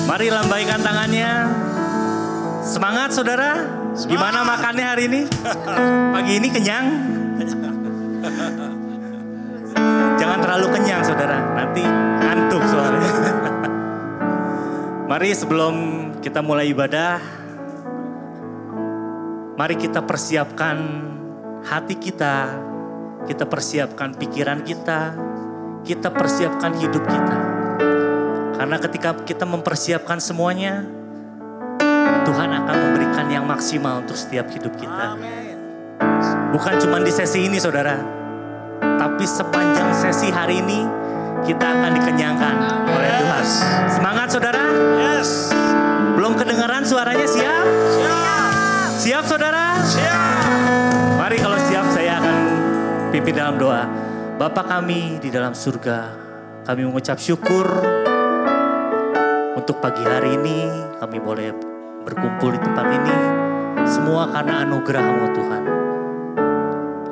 Mari lambaikan tangannya. Semangat saudara. Gimana makannya hari ini? Pagi ini kenyang? Jangan terlalu kenyang saudara, nanti ngantuk soalnya. Mari sebelum kita mulai ibadah, mari kita persiapkan hati kita persiapkan pikiran kita persiapkan hidup kita. Karena ketika kita mempersiapkan semuanya, Tuhan akan memberikan yang maksimal untuk setiap hidup kita. Bukan cuma di sesi ini saudara, tapi sepanjang sesi hari ini kita akan dikenyangkan oleh Tuhan. Semangat saudara? Yes. Belum kedengaran suaranya, siap? Siap. Siap saudara? Siap. Mari kalau siap saya akan pimpin dalam doa. Bapa kami di dalam surga, kami mengucap syukur untuk pagi hari ini kami boleh berkumpul di tempat ini. Semua karena anugerah-Mu Tuhan.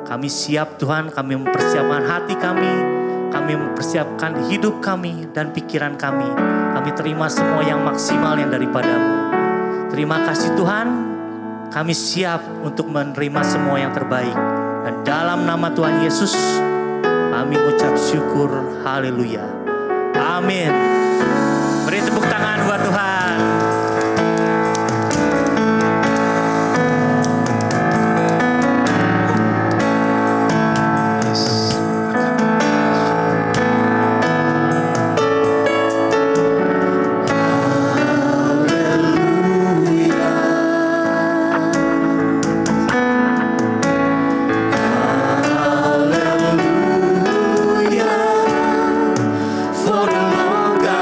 Kami siap Tuhan, kami mempersiapkan hati kami mempersiapkan hidup kami dan pikiran kami. Kami terima semua yang maksimal yang daripada-Mu. Terima kasih Tuhan, kami siap untuk menerima semua yang terbaik. Dan dalam nama Tuhan Yesus, kami ucap syukur, haleluya. Amin. Beri tepuk tangan buat Tuhan. For the Lord God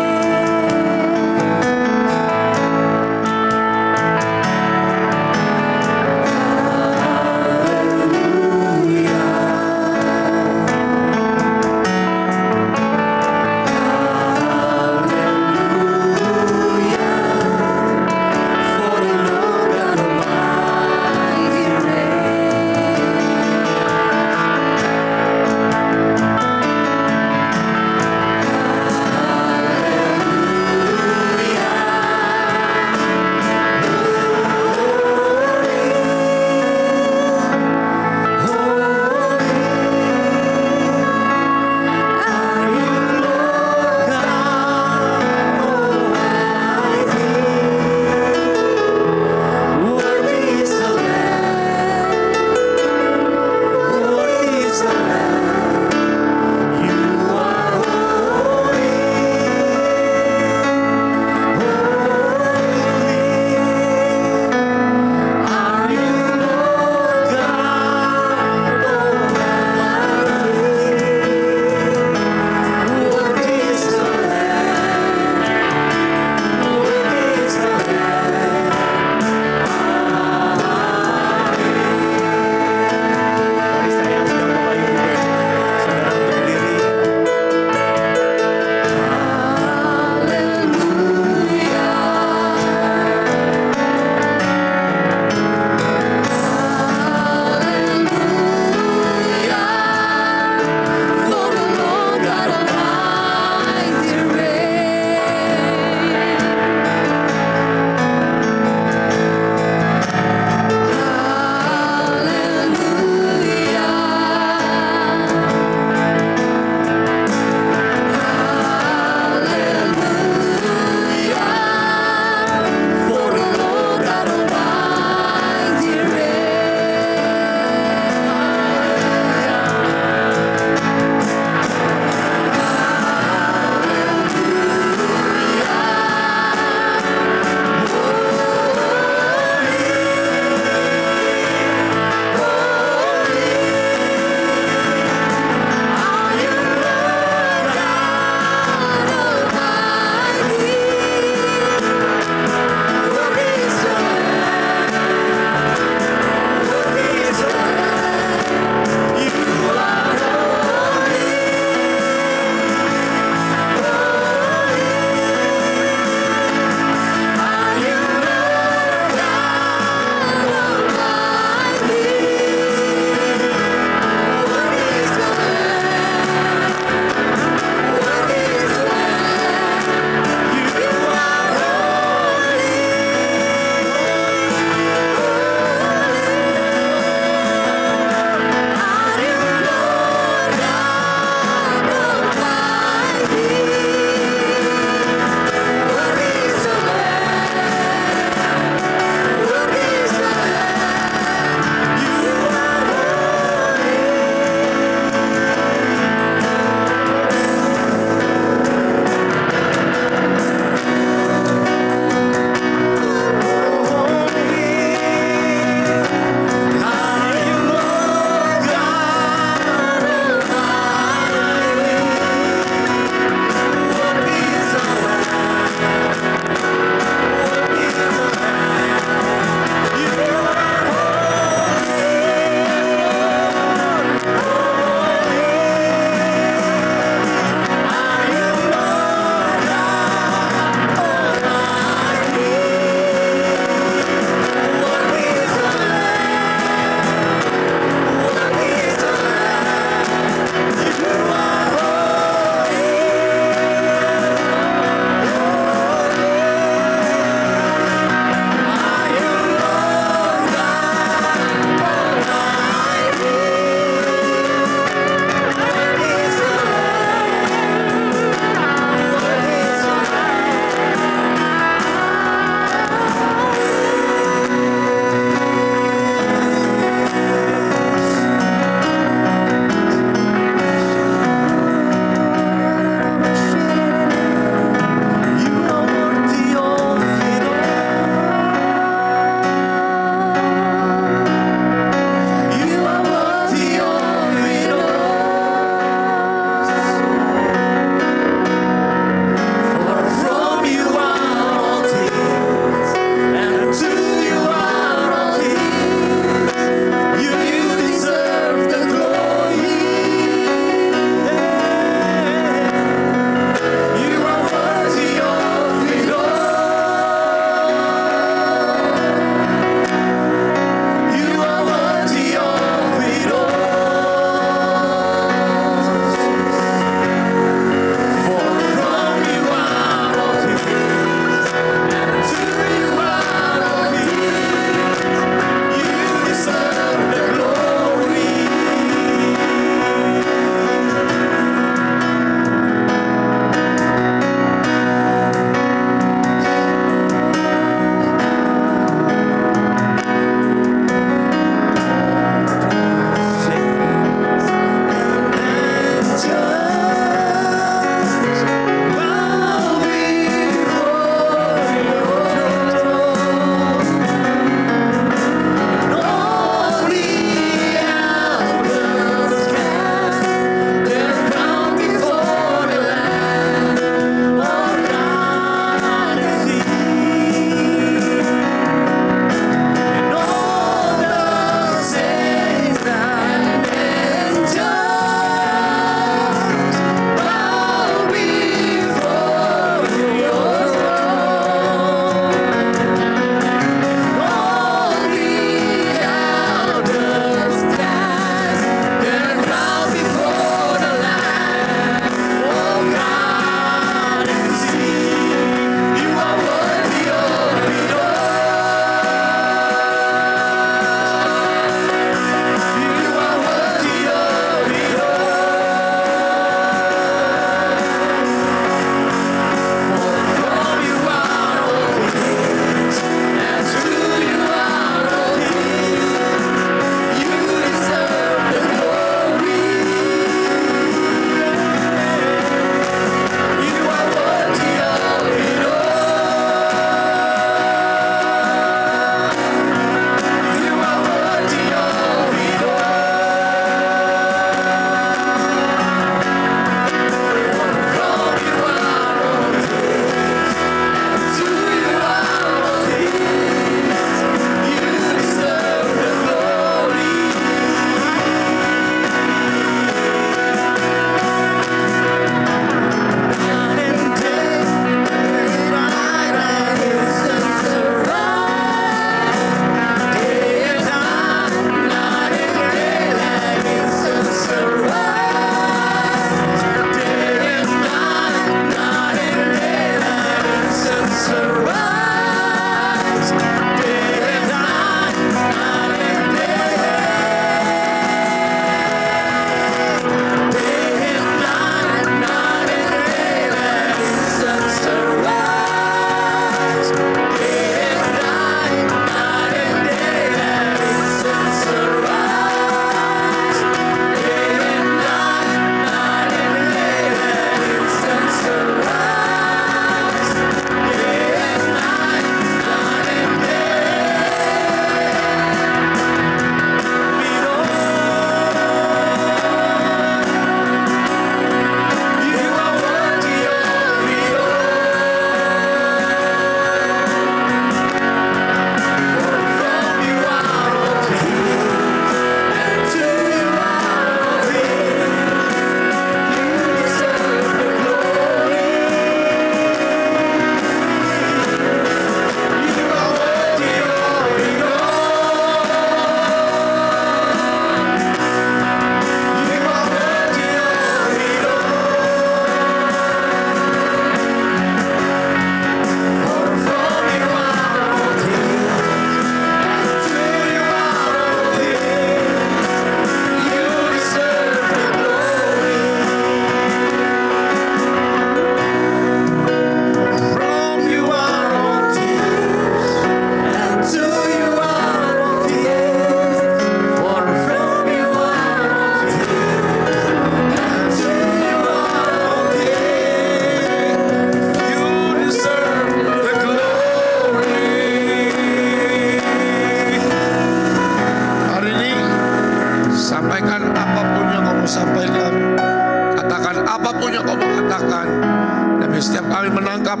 kami menangkap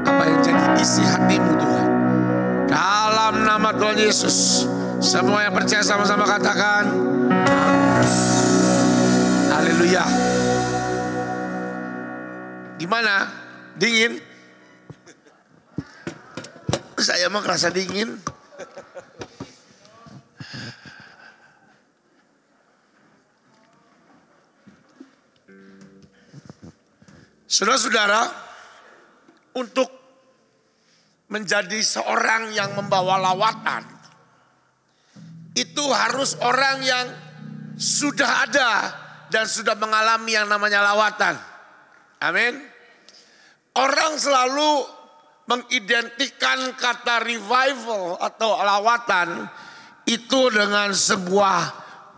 apa yang jadi isi hatimu Tuhan. Dalam nama Tuhan Yesus. Semua yang percaya sama-sama katakan. Haleluya. Gimana? Dingin? Saya emang kerasa dingin. Saudara-saudara, untuk menjadi seorang yang membawa lawatan, itu harus orang yang sudah ada dan sudah mengalami yang namanya lawatan. Amin. Orang selalu mengidentikan kata revival atau lawatan itu dengan sebuah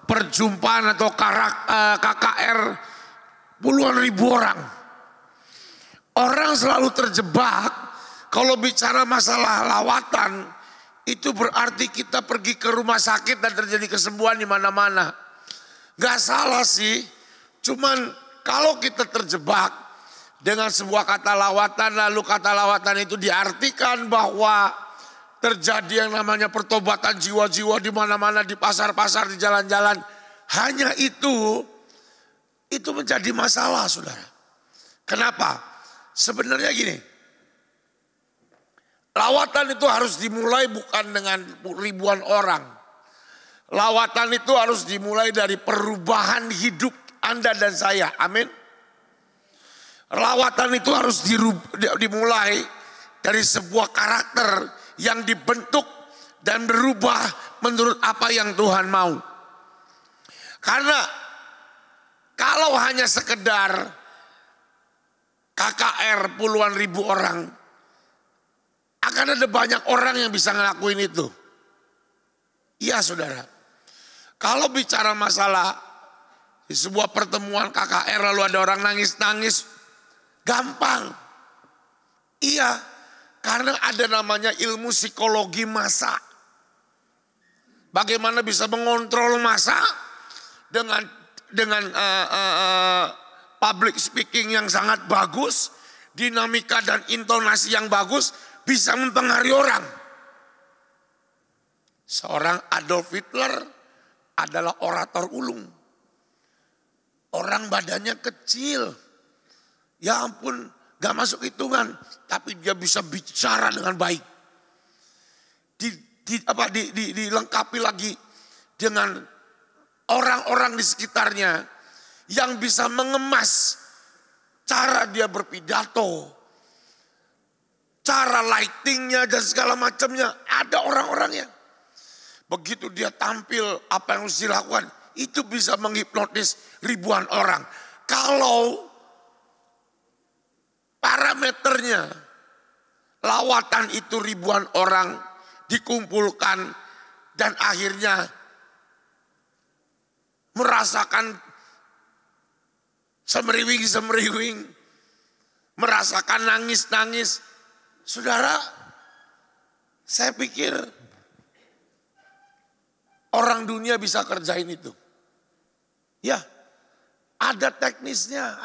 perjumpaan atau KKR puluhan ribu orang. Orang selalu terjebak kalau bicara masalah lawatan, itu berarti kita pergi ke rumah sakit dan terjadi kesembuhan di mana-mana. Gak salah sih, cuman kalau kita terjebak dengan sebuah kata lawatan, lalu kata lawatan itu diartikan bahwa terjadi yang namanya pertobatan jiwa-jiwa di mana-mana, di pasar-pasar, di jalan-jalan. Hanya itu menjadi masalah, saudara. Kenapa? Sebenarnya gini, lawatan itu harus dimulai bukan dengan ribuan orang. Lawatan itu harus dimulai dari perubahan hidup Anda dan saya. Amin. Lawatan itu harus dimulai dari sebuah karakter yang dibentuk dan berubah menurut apa yang Tuhan mau. Karena kalau hanya sekedar KKR puluhan ribu orang, akan ada banyak orang yang bisa ngelakuin itu. Iya saudara. Kalau bicara masalah di sebuah pertemuan KKR lalu ada orang nangis-nangis, gampang. Iya, karena ada namanya ilmu psikologi massa. Bagaimana bisa mengontrol massa dengan public speaking yang sangat bagus, dinamika dan intonasi yang bagus, bisa mempengaruhi orang. Seorang Adolf Hitler adalah orator ulung. Orang badannya kecil. Ya ampun, gak masuk hitungan. Tapi dia bisa bicara dengan baik. Dilengkapi lagi dengan orang-orang di sekitarnya yang bisa mengemas cara dia berpidato, cara lightingnya dan segala macamnya. Ada orang-orangnya. Begitu dia tampil apa yang harus dilakukan, itu bisa menghipnotis ribuan orang. Kalau parameternya lawatan itu ribuan orang dikumpulkan dan akhirnya merasakan semeriwing, merasakan nangis-nangis. Saudara, saya pikir orang dunia bisa kerjain itu. Ya, ada teknisnya,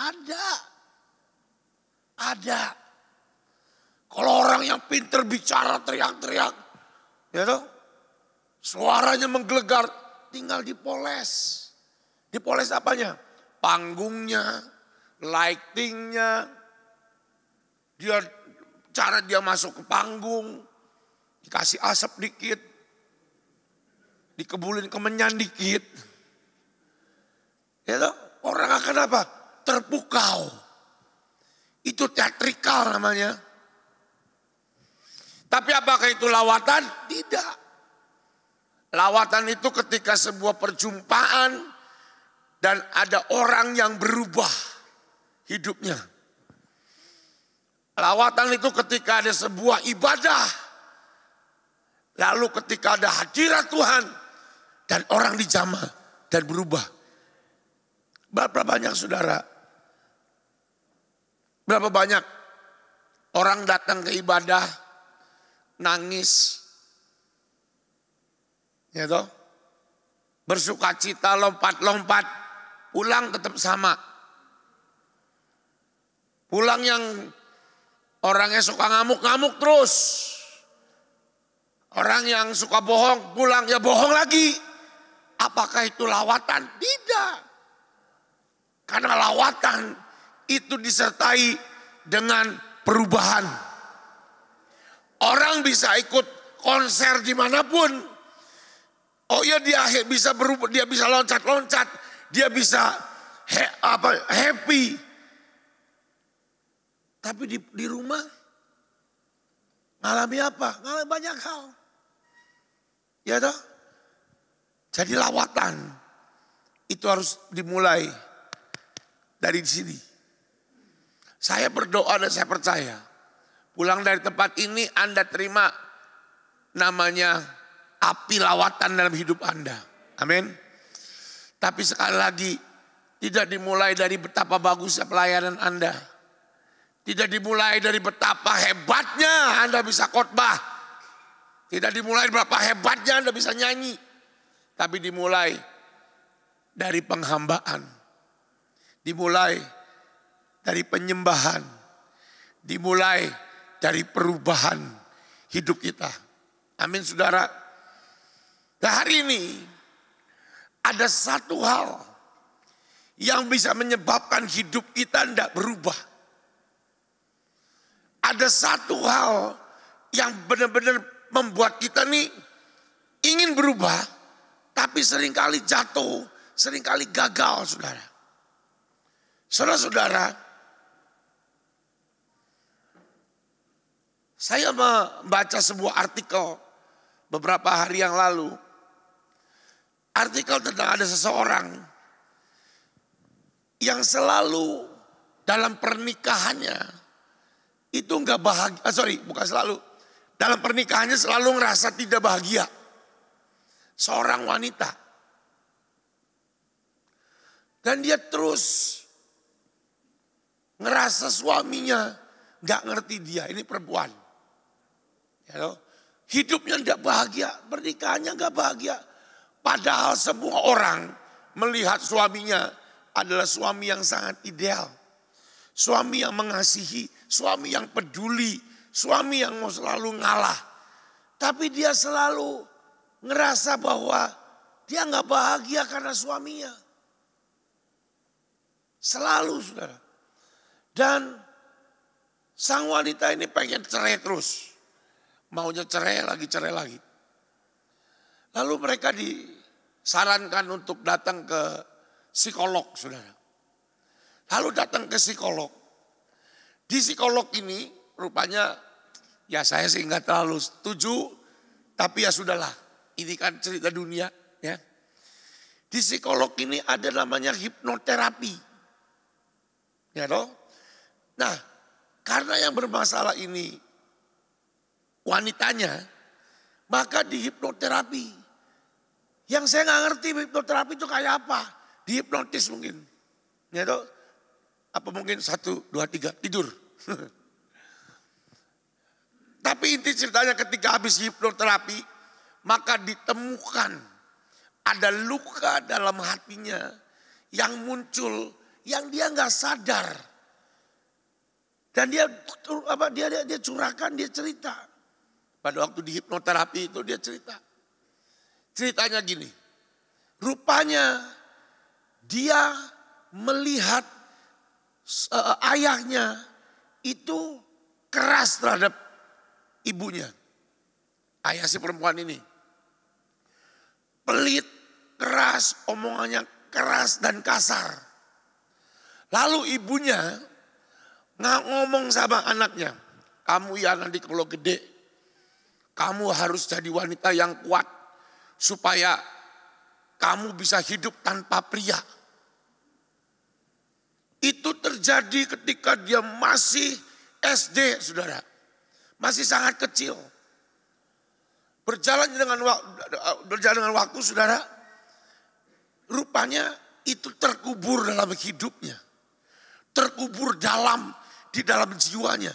ada. Kalau orang yang pinter bicara teriak-teriak, ya toh, suaranya menggelegar, tinggal dipoles. Dipoles apanya? Panggungnya, lightingnya, cara dia masuk ke panggung, dikasih asap dikit, dikebulin kemenyan dikit. Ya toh, orang akan apa? Terpukau. Itu teatrikal namanya. Tapi apakah itu lawatan? Tidak. Lawatan itu ketika sebuah perjumpaan dan ada orang yang berubah hidupnya. Lawatan itu ketika ada sebuah ibadah. Lalu ketika ada hadirat Tuhan dan orang dijamah dan berubah. Berapa banyak saudara? Berapa banyak orang datang ke ibadah, nangis, ya toh, bersuka cita, lompat-lompat, pulang tetap sama. Pulang yang Orangnya suka ngamuk-ngamuk terus. Orang yang suka bohong pulang ya bohong lagi. Apakah itu lawatan? Tidak. Karena lawatan itu disertai dengan perubahan. Orang bisa ikut konser dimanapun. Oh ya dia bisa berubah, dia bisa loncat-loncat, dia bisa happy. Tapi di rumah ngalami apa? Ngalami banyak hal. Ya toh? Jadi lawatan itu harus dimulai dari sini. Saya berdoa dan saya percaya. Pulang dari tempat ini Anda terima namanya api lawatan dalam hidup Anda. Amin. Tapi sekali lagi tidak dimulai dari betapa bagusnya pelayanan Anda. Tidak dimulai dari betapa hebatnya Anda bisa khotbah. Tidak dimulai dari betapa hebatnya Anda bisa nyanyi. Tapi dimulai dari penghambaan. Dimulai dari penyembahan. Dimulai dari perubahan hidup kita. Amin saudara. Nah hari ini ada satu hal yang bisa menyebabkan hidup kita tidak berubah. Ada satu hal yang benar-benar membuat kita nih ingin berubah. Tapi seringkali jatuh, seringkali gagal saudara. Saudara-saudara, saya membaca sebuah artikel beberapa hari yang lalu. Artikel tentang ada seseorang yang selalu dalam pernikahannya itu enggak bahagia. Bukan selalu. Dalam pernikahannya selalu ngerasa tidak bahagia. Seorang wanita. Dan dia terus ngerasa suaminya enggak ngerti dia. Ini perempuan. Ya, hidupnya enggak bahagia. Pernikahannya enggak bahagia. Padahal semua orang melihat suaminya adalah suami yang sangat ideal. Suami yang mengasihi, suami yang peduli, suami yang mau selalu ngalah. Tapi dia selalu ngerasa bahwa dia nggak bahagia karena suaminya. Selalu saudara. Dan sang wanita ini pengen cerai terus. Maunya cerai lagi. Lalu mereka disarankan untuk datang ke psikolog saudara. Lalu datang ke psikolog. Di psikolog ini rupanya ya saya sih nggak terlalu setuju. Tapi ya sudahlah. Ini kan cerita dunia ya. Di psikolog ini ada namanya hipnoterapi. Ya toh? Nah, karena yang bermasalah ini wanitanya, maka di hipnoterapi. Yang saya nggak ngerti hipnoterapi itu kayak apa? Dihipnotis mungkin. Ya toh? Apa mungkin 1, 2, 3 tidur. Tapi inti ceritanya ketika habis hipnoterapi, maka ditemukan ada luka dalam hatinya yang muncul yang dia nggak sadar. Dan dia curahkan, dia cerita. Pada waktu di hipnoterapi itu dia cerita. Ceritanya gini. Rupanya dia melihat ayahnya itu keras terhadap ibunya. Ayah si perempuan ini. Pelit, keras, omongannya keras dan kasar. Lalu ibunya ngomong sama anaknya. Kamu ya nanti kalau gede, kamu harus jadi wanita yang kuat. Supaya kamu bisa hidup tanpa pria. Itu terjadi ketika dia masih SD saudara. Masih sangat kecil. Berjalan dengan waktu saudara, rupanya itu terkubur dalam hidupnya. Terkubur di dalam jiwanya.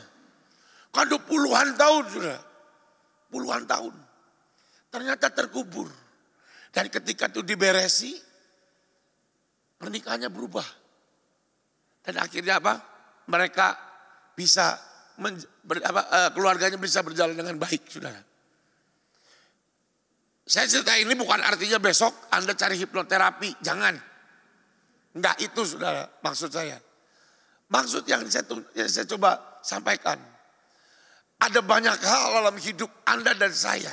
Kan udah puluhan tahun saudara. Puluhan tahun. Ternyata terkubur. Dan ketika itu diberesi, pernikahannya berubah. Dan akhirnya apa? Mereka bisa keluarganya bisa berjalan dengan baik, saudara. Saya cerita ini bukan artinya besok Anda cari hipnoterapi, jangan. Enggak itu saudara, maksud saya. Maksud yang saya coba sampaikan. Ada banyak hal dalam hidup Anda dan saya.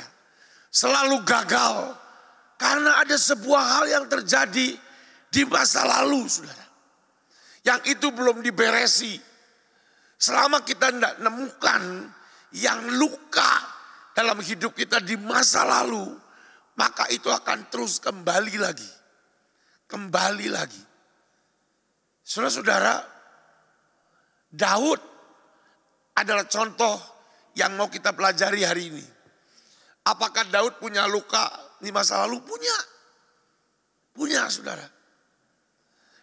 Selalu gagal. Karena ada sebuah hal yang terjadi di masa lalu saudara. Yang itu belum diberesi. Selama kita tidak nemukan yang luka dalam hidup kita di masa lalu. Maka itu akan terus kembali lagi. Kembali lagi. Saudara-saudara, Daud adalah contoh yang mau kita pelajari hari ini. Apakah Daud punya luka di masa lalu? Punya. Punya saudara.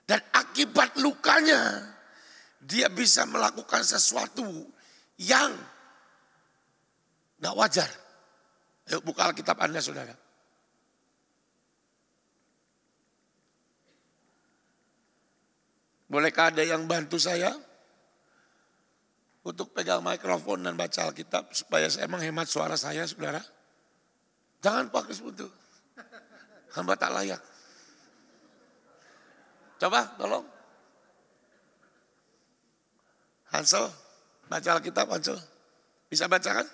Dan akibat lukanya, dia bisa melakukan sesuatu yang gak wajar. Ayo buka Alkitab Anda saudara. Bolehkah ada yang bantu saya untuk pegang mikrofon dan baca Alkitab supaya saya menghemat suara saya, saudara? Jangan pakai sebut, hamba tak layak. Coba, tolong. Hansel, baca Alkitab Hansel. Bisa baca kan?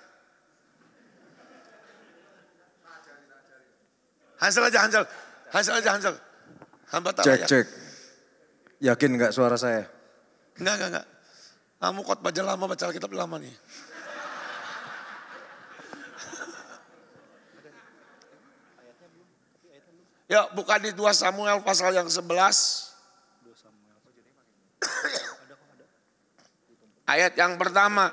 Hansel aja, Hansel. Hansel aja, Hansel. Hamba tak layak. Cek. Yakin gak suara saya? Enggak. Kamu khotbah aja lama, baca Alkitab lama nih. Ya buka di 2 Samuel pasal yang 11. Ayat yang pertama.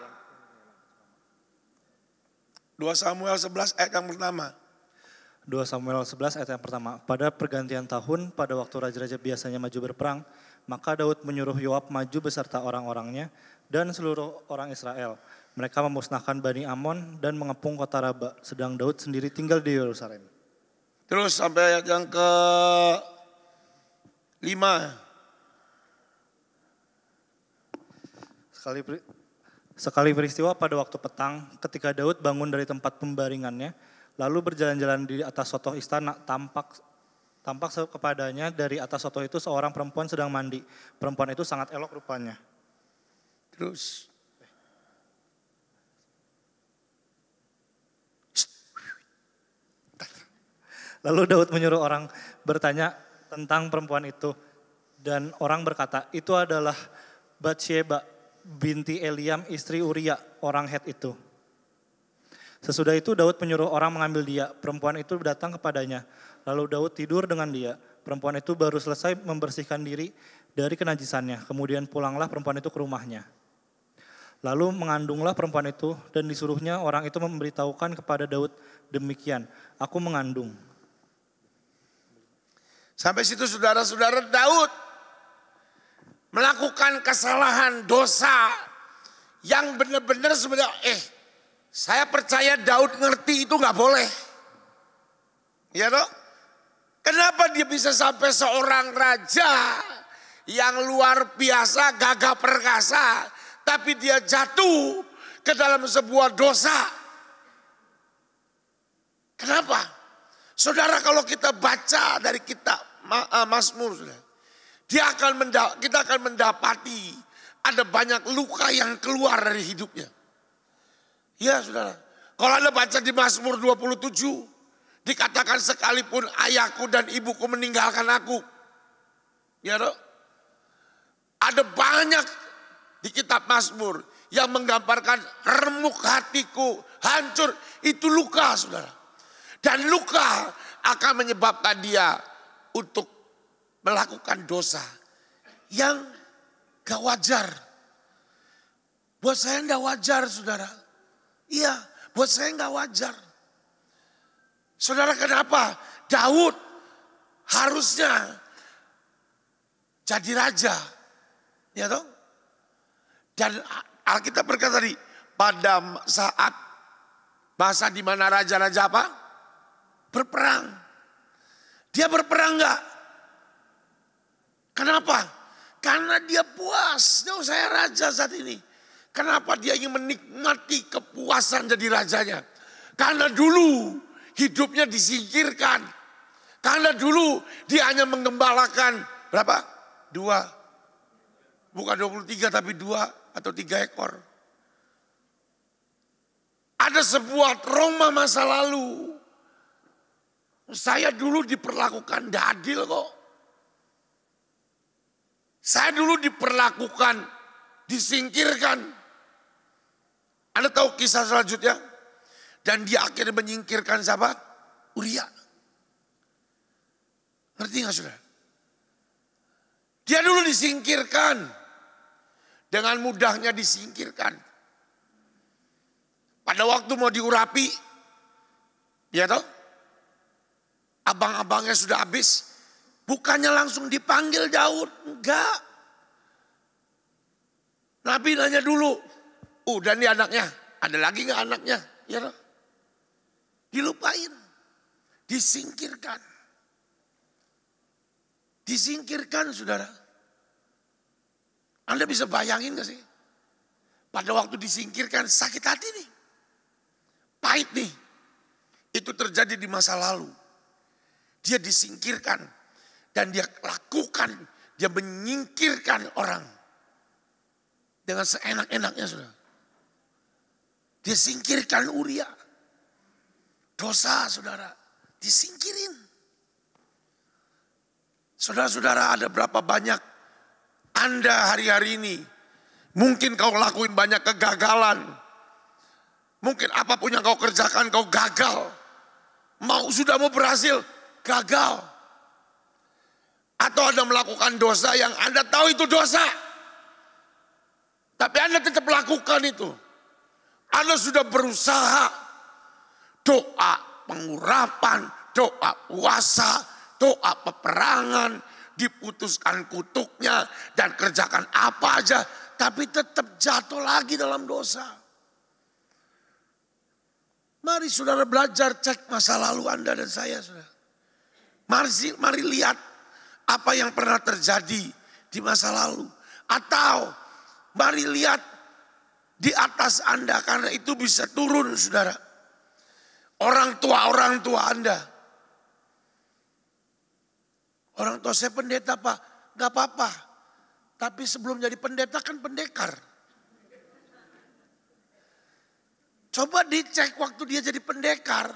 2 Samuel 11 ayat yang pertama. 2 Samuel 11 ayat yang pertama. Pada pergantian tahun, pada waktu raja-raja biasanya maju berperang, maka Daud menyuruh Yoab maju beserta orang-orangnya dan seluruh orang Israel. Mereka memusnahkan Bani Amon dan mengepung kota Raba, sedang Daud sendiri tinggal di Yerusalem. Terus sampai ayat yang ke-5. Sekali peristiwa pada waktu petang, ketika Daud bangun dari tempat pembaringannya, lalu berjalan-jalan di atas sotoh istana, tampak kepadanya dari atas sotoh itu seorang perempuan sedang mandi. Perempuan itu sangat elok rupanya. Terus. Lalu Daud menyuruh orang bertanya tentang perempuan itu. Dan orang berkata, itu adalah Batsheba binti Eliam istri Uria, orang Het itu. Sesudah itu Daud menyuruh orang mengambil dia. Perempuan itu datang kepadanya. Lalu Daud tidur dengan dia. Perempuan itu baru selesai membersihkan diri dari kenajisannya. Kemudian pulanglah perempuan itu ke rumahnya. Lalu mengandunglah perempuan itu dan disuruhnya orang itu memberitahukan kepada Daud demikian. Aku mengandung. Sampai situ saudara-saudara, Daud melakukan kesalahan dosa yang benar-benar sebenarnya saya percaya Daud ngerti itu gak boleh. Ya toh? Kenapa dia bisa sampai seorang raja yang luar biasa, gagah perkasa, tapi dia jatuh ke dalam sebuah dosa? Kenapa? Saudara, kalau kita baca dari kitab Mazmur, kita akan mendapati ada banyak luka yang keluar dari hidupnya. Ya saudara, kalau Anda baca di Mazmur 27, dikatakan sekalipun ayahku dan ibuku meninggalkan aku. Ya toh? Ada banyak di kitab Mazmur yang menggambarkan remuk hatiku, hancur, itu luka saudara. Dan luka akan menyebabkan dia untuk melakukan dosa yang gak wajar. Buat saya gak wajar saudara. Iya, buat saya gak wajar. Saudara, kenapa Daud harusnya jadi raja? Ya toh? Dan Alkitab berkata tadi, pada saat masa di mana raja-raja apa? Berperang. Dia berperang enggak? Kenapa? Karena dia puas. Oh, saya raja saat ini. Kenapa dia ingin menikmati kepuasan jadi rajanya? Karena dulu hidupnya disingkirkan. Karena dulu dia hanya menggembalakan berapa? 2. Bukan 23 tapi 2 atau 3 ekor. Ada sebuah trauma masa lalu. Saya dulu diperlakukan tidak adil kok. Saya dulu diperlakukan, disingkirkan. Anda tahu kisah selanjutnya? Dan dia akhirnya menyingkirkan siapa? Uria. Ngerti gak saudara? Dia dulu disingkirkan. Dengan mudahnya disingkirkan. Pada waktu mau diurapi, ya toh? Abang-abangnya sudah habis. Bukannya langsung dipanggil Daud. Enggak. Nabi nanya dulu. Dan ini anaknya. Ada lagi gak anaknya? Ya toh? Dilupain. Disingkirkan. Disingkirkan saudara. Anda bisa bayangin gak sih? Pada waktu disingkirkan sakit hati nih. Pahit nih. Itu terjadi di masa lalu. Dia disingkirkan. Dan dia lakukan. Dia menyingkirkan orang. Dengan seenak-enaknya saudara. Dia singkirkan Uria. Dosa saudara. Disingkirin. Saudara-saudara, ada berapa banyak Anda hari-hari ini. Mungkin kau lakuin banyak kegagalan. Mungkin apapun yang kau kerjakan kau gagal. Sudah mau berhasil, gagal. Atau Anda melakukan dosa yang Anda tahu itu dosa. Tapi Anda tetap lakukan itu. Anda sudah berusaha. Doa pengurapan, doa puasa, doa peperangan, diputuskan kutuknya dan kerjakan apa aja. Tapi tetap jatuh lagi dalam dosa. Mari saudara belajar cek masa lalu Anda dan saya. Saudara. Mari lihat apa yang pernah terjadi di masa lalu. Atau mari lihat di atas Anda karena itu bisa turun saudara. Orang tua Anda. Orang tua saya pendeta Pak, gak apa-apa. Tapi sebelum jadi pendeta kan pendekar. Coba dicek waktu dia jadi pendekar.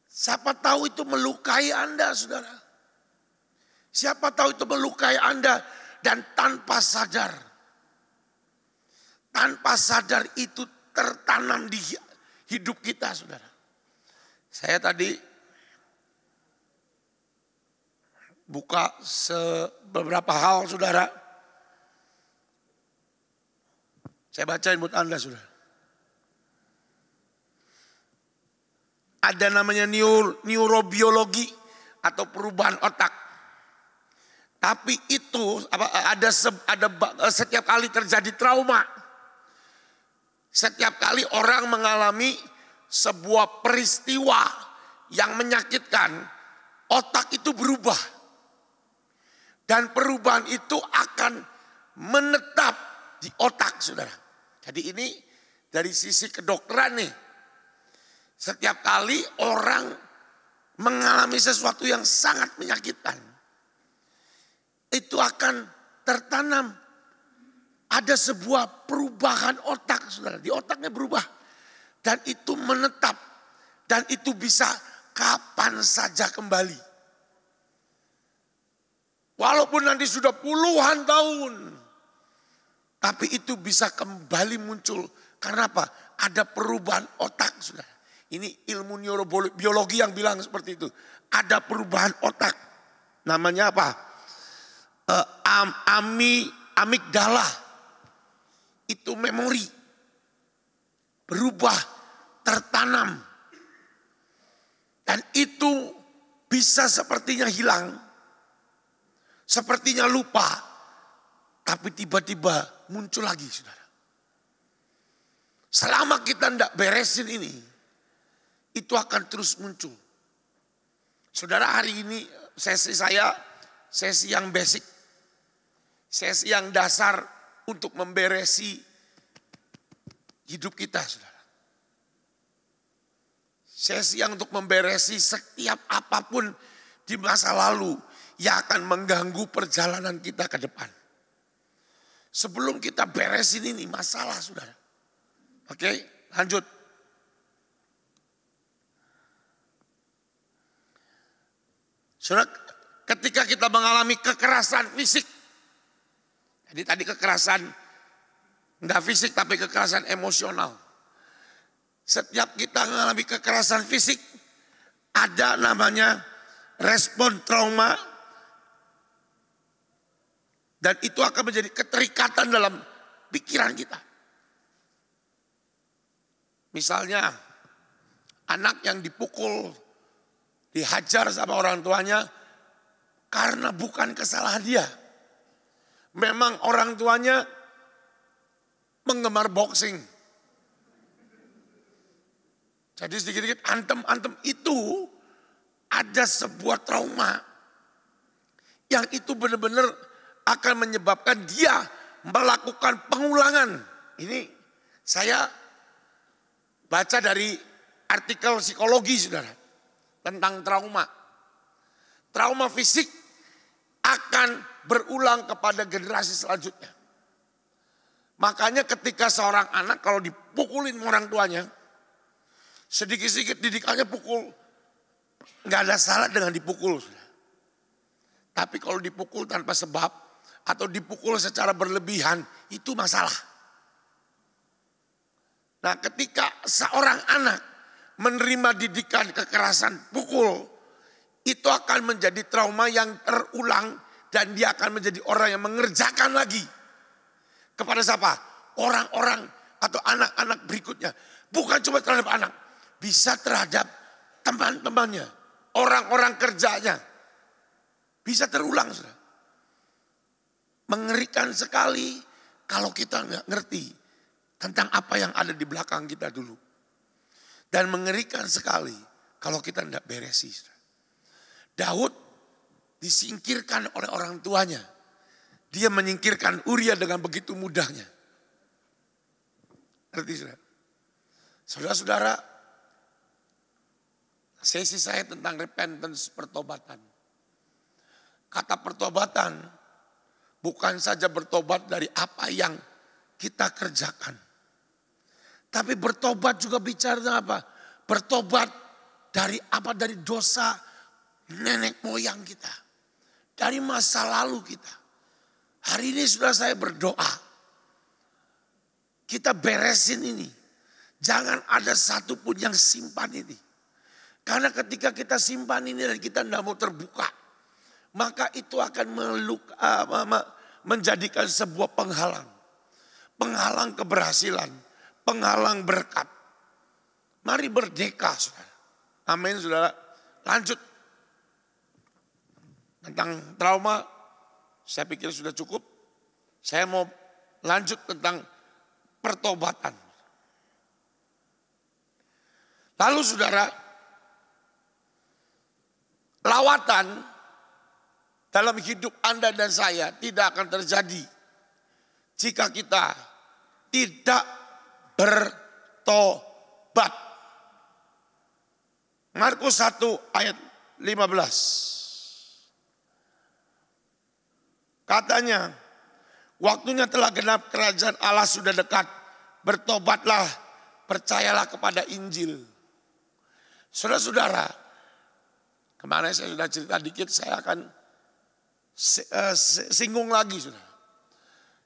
Siapa tahu itu melukai Anda saudara. Siapa tahu itu melukai Anda dan tanpa sadar. Tanpa sadar itu tertanam di hidup kita saudara. Saya tadi buka beberapa hal saudara. Saya bacain buat Anda saudara. Ada namanya neurobiologi atau perubahan otak. Tapi itu ada setiap kali terjadi trauma. Setiap kali orang mengalami sebuah peristiwa yang menyakitkan, otak itu berubah. Dan perubahan itu akan menetap di otak saudara. Jadi ini dari sisi kedokteran nih. Setiap kali orang mengalami sesuatu yang sangat menyakitkan. Itu akan tertanam. Ada sebuah perubahan otak saudara. Di otaknya berubah. Dan itu menetap. Dan itu bisa kapan saja kembali. Walaupun nanti sudah puluhan tahun. Tapi itu bisa kembali muncul. Karena apa? Ada perubahan otak saudara. Ini ilmu neurobiologi yang bilang seperti itu. Ada perubahan otak. Namanya apa? Amigdala. Itu memori. Berubah, tertanam. Dan itu bisa sepertinya hilang. Sepertinya lupa. Tapi tiba-tiba muncul lagi saudara. Selama kita tidak beresin ini. Itu akan terus muncul. Saudara hari ini sesi saya sesi yang basic. Sesi yang dasar untuk memberesi hidup kita, saudara. Sesi yang untuk memberesi setiap apapun di masa lalu yang akan mengganggu perjalanan kita ke depan. Sebelum kita beresin ini masalah, saudara. Oke, lanjut. Saudara, ketika kita mengalami kekerasan fisik. Jadi tadi kekerasan enggak fisik tapi kekerasan emosional. Setiap kita mengalami kekerasan fisik, ada namanya respon trauma. Dan itu akan menjadi keterikatan dalam pikiran kita. Misalnya anak yang dipukul, dihajar sama orang tuanya karena bukan kesalahan dia. Memang orang tuanya penggemar boxing. Jadi sedikit-sedikit antem-antem itu ada sebuah trauma yang itu benar-benar akan menyebabkan dia melakukan pengulangan. Ini saya baca dari artikel psikologi, saudara, tentang trauma. Trauma fisik akan berulang kepada generasi selanjutnya. Makanya ketika seorang anak kalau dipukulin orang tuanya, sedikit-sedikit didikannya pukul, nggak ada salah dengan dipukul. Tapi kalau dipukul tanpa sebab atau dipukul secara berlebihan, itu masalah. Nah, ketika seorang anak menerima didikan kekerasan pukul, itu akan menjadi trauma yang terulang dan dia akan menjadi orang yang mengerjakan lagi. Kepada siapa? Orang-orang atau anak-anak berikutnya. Bukan cuma terhadap anak, bisa terhadap teman-temannya, orang-orang kerjanya. Bisa terulang, saudara. Mengerikan sekali kalau kita nggak ngerti tentang apa yang ada di belakang kita dulu. Dan mengerikan sekali kalau kita tidak beresi. Daud disingkirkan oleh orang tuanya. Dia menyingkirkan Uria dengan begitu mudahnya. Ngerti, saudara? Saudara-saudara, sesi saya tentang repentance, pertobatan. Kata pertobatan bukan saja bertobat dari apa yang kita kerjakan. Tapi bertobat juga bicara tentang apa? Bertobat dari apa? Dari dosa nenek moyang kita. Dari masa lalu kita. Hari ini sudah saya berdoa. Kita beresin ini. Jangan ada satupun yang simpan ini. Karena ketika kita simpan ini dan kita tidak mau terbuka. Maka itu akan menjadikan sebuah penghalang. Penghalang keberhasilan. Penghalang berkat. Mari merdeka, saudara. Amin, saudara. Lanjut. Tentang trauma, saya pikir sudah cukup. Saya mau lanjut tentang pertobatan. Lalu saudara, lawatan dalam hidup Anda dan saya tidak akan terjadi jika kita tidak bertobat. Markus 1 ayat 15. Katanya, waktunya telah genap, kerajaan Allah sudah dekat. Bertobatlah, percayalah kepada Injil. Saudara-saudara, kemarin saya sudah cerita dikit, saya akan singgung lagi, saudara.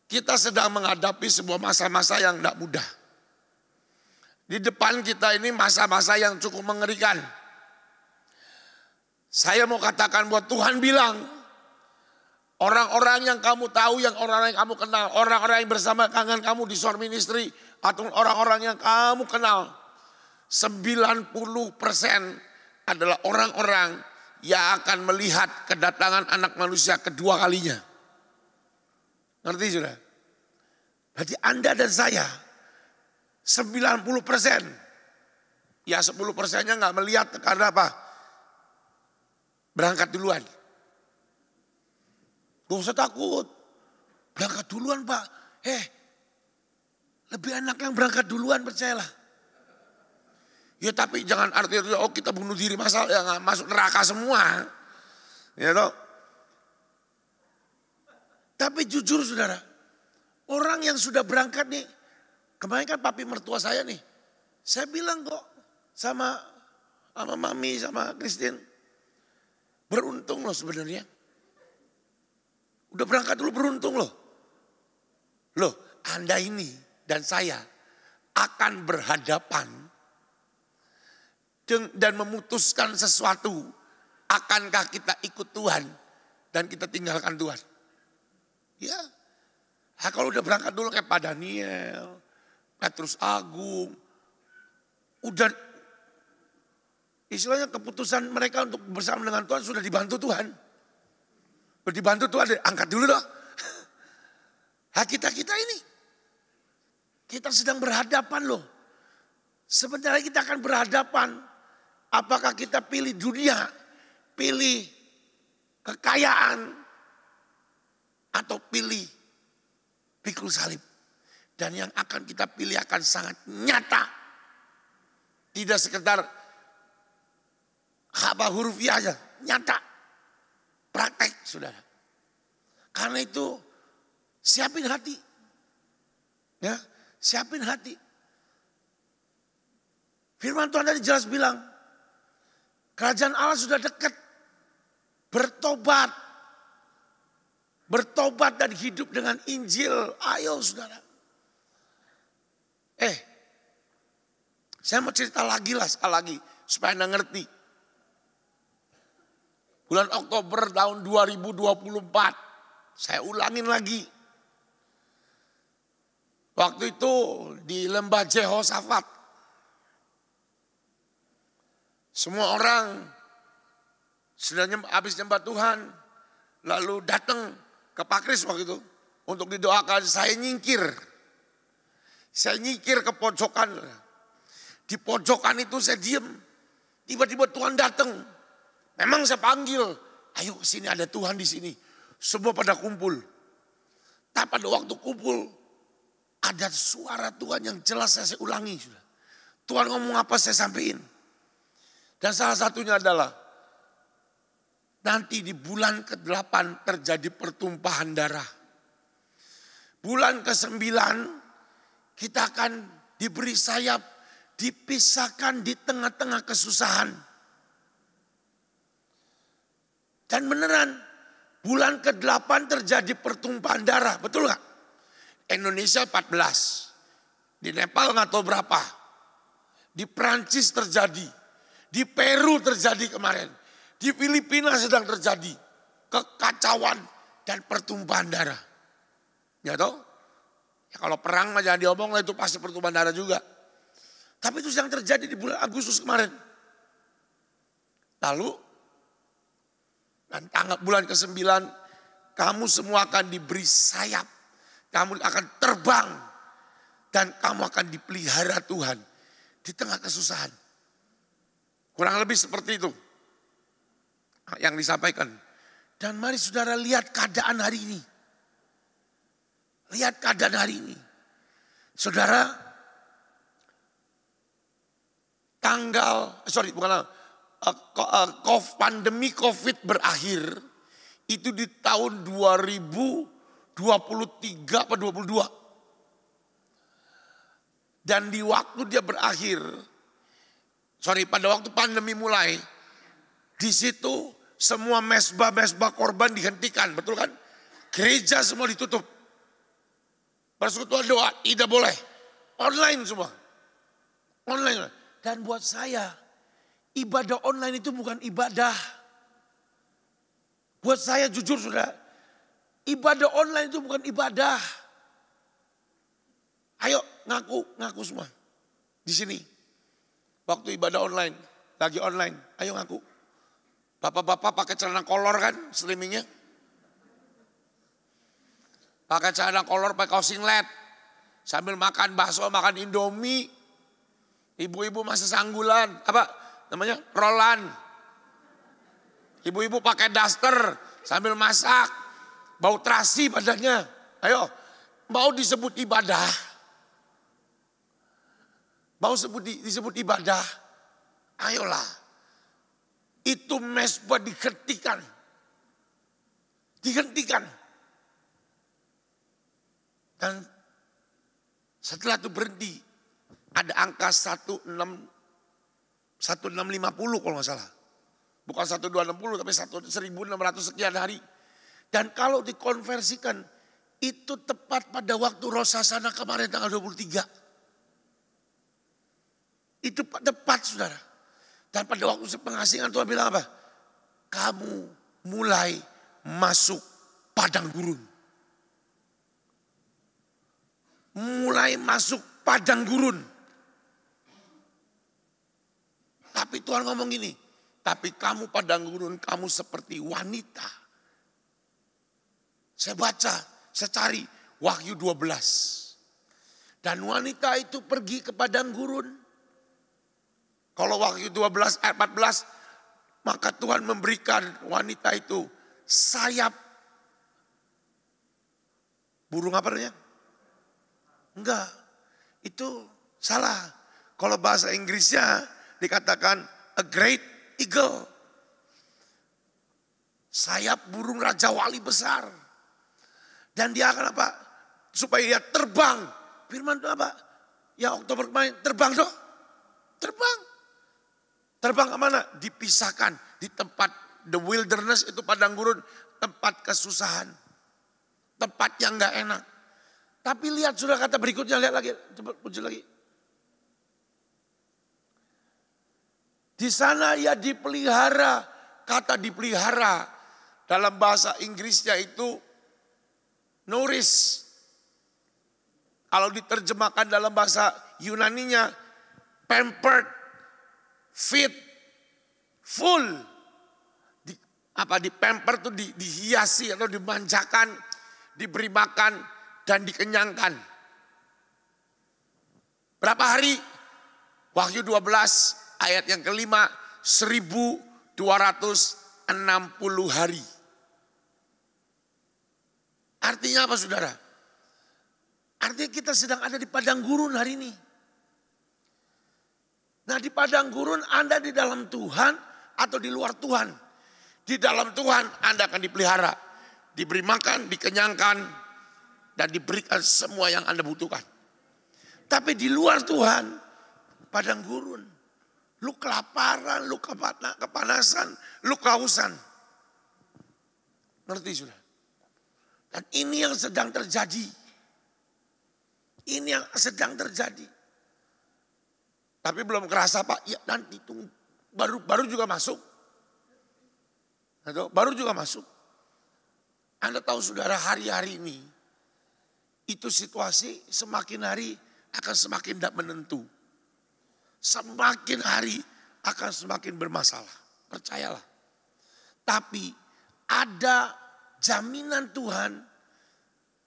Kita sedang menghadapi sebuah masa-masa yang tidak mudah. Di depan kita ini masa-masa yang cukup mengerikan. Saya mau katakan buat Tuhan bilang, orang-orang yang kamu tahu, yang orang-orang yang kamu kenal, orang-orang yang bersama kangen kamu di Soar Ministry, atau orang-orang yang kamu kenal, 90% adalah orang-orang yang akan melihat kedatangan anak manusia kedua kalinya. Ngerti sudah? Berarti Anda dan saya 90%. Ya 10%-nya gak melihat karena apa? Berangkat duluan. Gak usah takut. Berangkat duluan Pak. Lebih enak yang berangkat duluan, percayalah. Ya tapi jangan artinya kita bunuh diri, masa ya masuk neraka semua. Ya toh. Tapi jujur saudara, orang yang sudah berangkat nih, kemarin kan papi mertua saya nih, saya bilang kok sama mami, sama Christine, beruntung loh sebenarnya. Udah berangkat dulu beruntung loh. Loh, Anda ini dan saya akan berhadapan dan memutuskan sesuatu. Akankah kita ikut Tuhan dan kita tinggalkan Tuhan? Ya, kalau udah berangkat dulu kayak Pak Daniel, Petrus Agung, udah istilahnya keputusan mereka untuk bersama dengan Tuhan sudah dibantu Tuhan. Udah dibantu Tuhan, angkat dulu dong. Kita ini, kita sedang berhadapan loh. Sebentar lagi kita akan berhadapan. Apakah kita pilih dunia, pilih kekayaan, atau pilih pikul salib. Dan yang akan kita pilih akan sangat nyata. Tidak sekedar hurufiah aja, nyata. Praktek, saudara. Karena itu siapin hati. Ya, siapin hati. Firman Tuhan tadi jelas bilang, kerajaan Allah sudah dekat. Bertobat. Bertobat dan hidup dengan Injil. Ayo saudara. Saya mau cerita lagi lah sekali lagi. Supaya Anda ngerti. Bulan Oktober tahun 2024. Saya ulangin lagi. Waktu itu di lembah Jehoshafat. Semua orang sudah habis nyembah Tuhan. Lalu datang ke Pak Kris waktu itu. Untuk didoakan, saya nyingkir. Saya nyingkir ke pojokan. Di pojokan itu saya diem. Tiba-tiba Tuhan datang. Memang saya panggil, ayo sini ada Tuhan di sini. Semua pada kumpul. Tapi pada waktu kumpul, ada suara Tuhan yang jelas saya ulangi. Tuhan ngomong apa saya sampaikan. Dan salah satunya adalah, nanti di bulan ke-8 terjadi pertumpahan darah. Bulan ke-9 kita akan diberi sayap, dipisahkan di tengah-tengah kesusahan. Dan beneran bulan ke-8 terjadi pertumpahan darah, betul gak? Indonesia 14, di Nepal gak tahu berapa, di Perancis terjadi, di Peru terjadi kemarin. Di Filipina sedang terjadi kekacauan dan pertumpahan darah. Ya toh? Ya kalau perang mah jangan diomong lah, itu pasti pertumpahan darah juga. Tapi itu sedang terjadi di bulan Agustus kemarin. Lalu dan tanggal bulan ke-9 kamu semua akan diberi sayap. Kamu akan terbang dan kamu akan dipelihara Tuhan di tengah kesusahan. Kurang lebih seperti itu yang disampaikan. Dan mari saudara lihat keadaan hari ini. Lihat keadaan hari ini. Saudara, pandemi COVID berakhir itu di tahun 2023 atau 22. Dan di waktu dia berakhir, pada waktu pandemi mulai, di situ semua mesbah korban dihentikan, betul kan? Gereja semua ditutup. Persekutuan doa tidak boleh. Online semua. Online. Dan buat saya, ibadah online itu bukan ibadah. Buat saya jujur sudah, ibadah online itu bukan ibadah. Ayo ngaku semua. Di sini. Waktu ibadah online, lagi online, ayo ngaku. Bapak-bapak pakai celana kolor kan streamingnya. Pakai celana kolor, pakai kaos singlet. Sambil makan bakso, makan Indomie. Ibu-ibu masih sanggulan, rolan. Ibu-ibu pakai daster sambil masak. Bau terasi badannya. Ayo, mau disebut ibadah, disebut ibadah, ayolah. Itu mezbah dihentikan. Dan setelah itu berhenti, ada angka 1650 kalau nggak salah. Bukan 1260 tapi 1600 sekian hari. Dan kalau dikonversikan itu tepat pada waktu Rosasana kemarin tanggal 23. Itu tepat saudara. Dan pada waktu pengasingan Tuhan bilang apa? Kamu mulai masuk padang gurun. Mulai masuk padang gurun. Tapi Tuhan ngomong gini, tapi kamu padang gurun, kamu seperti wanita. Saya baca, saya cari Wahyu 12. Dan wanita itu pergi ke padang gurun. Kalau Wahyu 12 ayat 14, maka Tuhan memberikan wanita itu sayap. Burung apa namanya? Enggak, itu salah. Kalau bahasa Inggrisnya dikatakan a great eagle. Sayap burung Raja Wali besar. Dan dia akan apa? Supaya dia terbang. Firman itu apa? Ya Oktober kemarin, terbang dong. Terbang. Terbang kemana? Dipisahkan di tempat the wilderness, itu padang gurun. Tempat kesusahan. Tempat yang gak enak. Tapi lihat sudah kata berikutnya, lihat lagi. Coba muncul lagi. Di sana ia dipelihara. Kata dipelihara dalam bahasa Inggrisnya itu nourish. Kalau diterjemahkan dalam bahasa Yunaninya pampered, fit, full. Di pamper itu dihiasi atau dimanjakan, diberi makan dan dikenyangkan. Berapa hari? Wahyu 12 ayat yang kelima, 1260 hari. Artinya apa saudara? Artinya kita sedang ada di padang gurun hari ini. Nah di padang gurun Anda di dalam Tuhan atau di luar Tuhan. Di dalam Tuhan Anda akan dipelihara. Diberi makan, dikenyangkan, dan diberikan semua yang Anda butuhkan. Tapi di luar Tuhan, padang gurun. Lu kelaparan, lu kepanasan, lu kehausan. Ngerti sudah? Dan ini yang sedang terjadi. Ini yang sedang terjadi. Tapi belum kerasa Pak, ya nanti tunggu. Baru juga masuk. Baru juga masuk. Anda tahu saudara hari-hari ini, itu situasi semakin hari akan semakin tidak menentu. Semakin hari akan semakin bermasalah. Percayalah. Tapi ada jaminan Tuhan.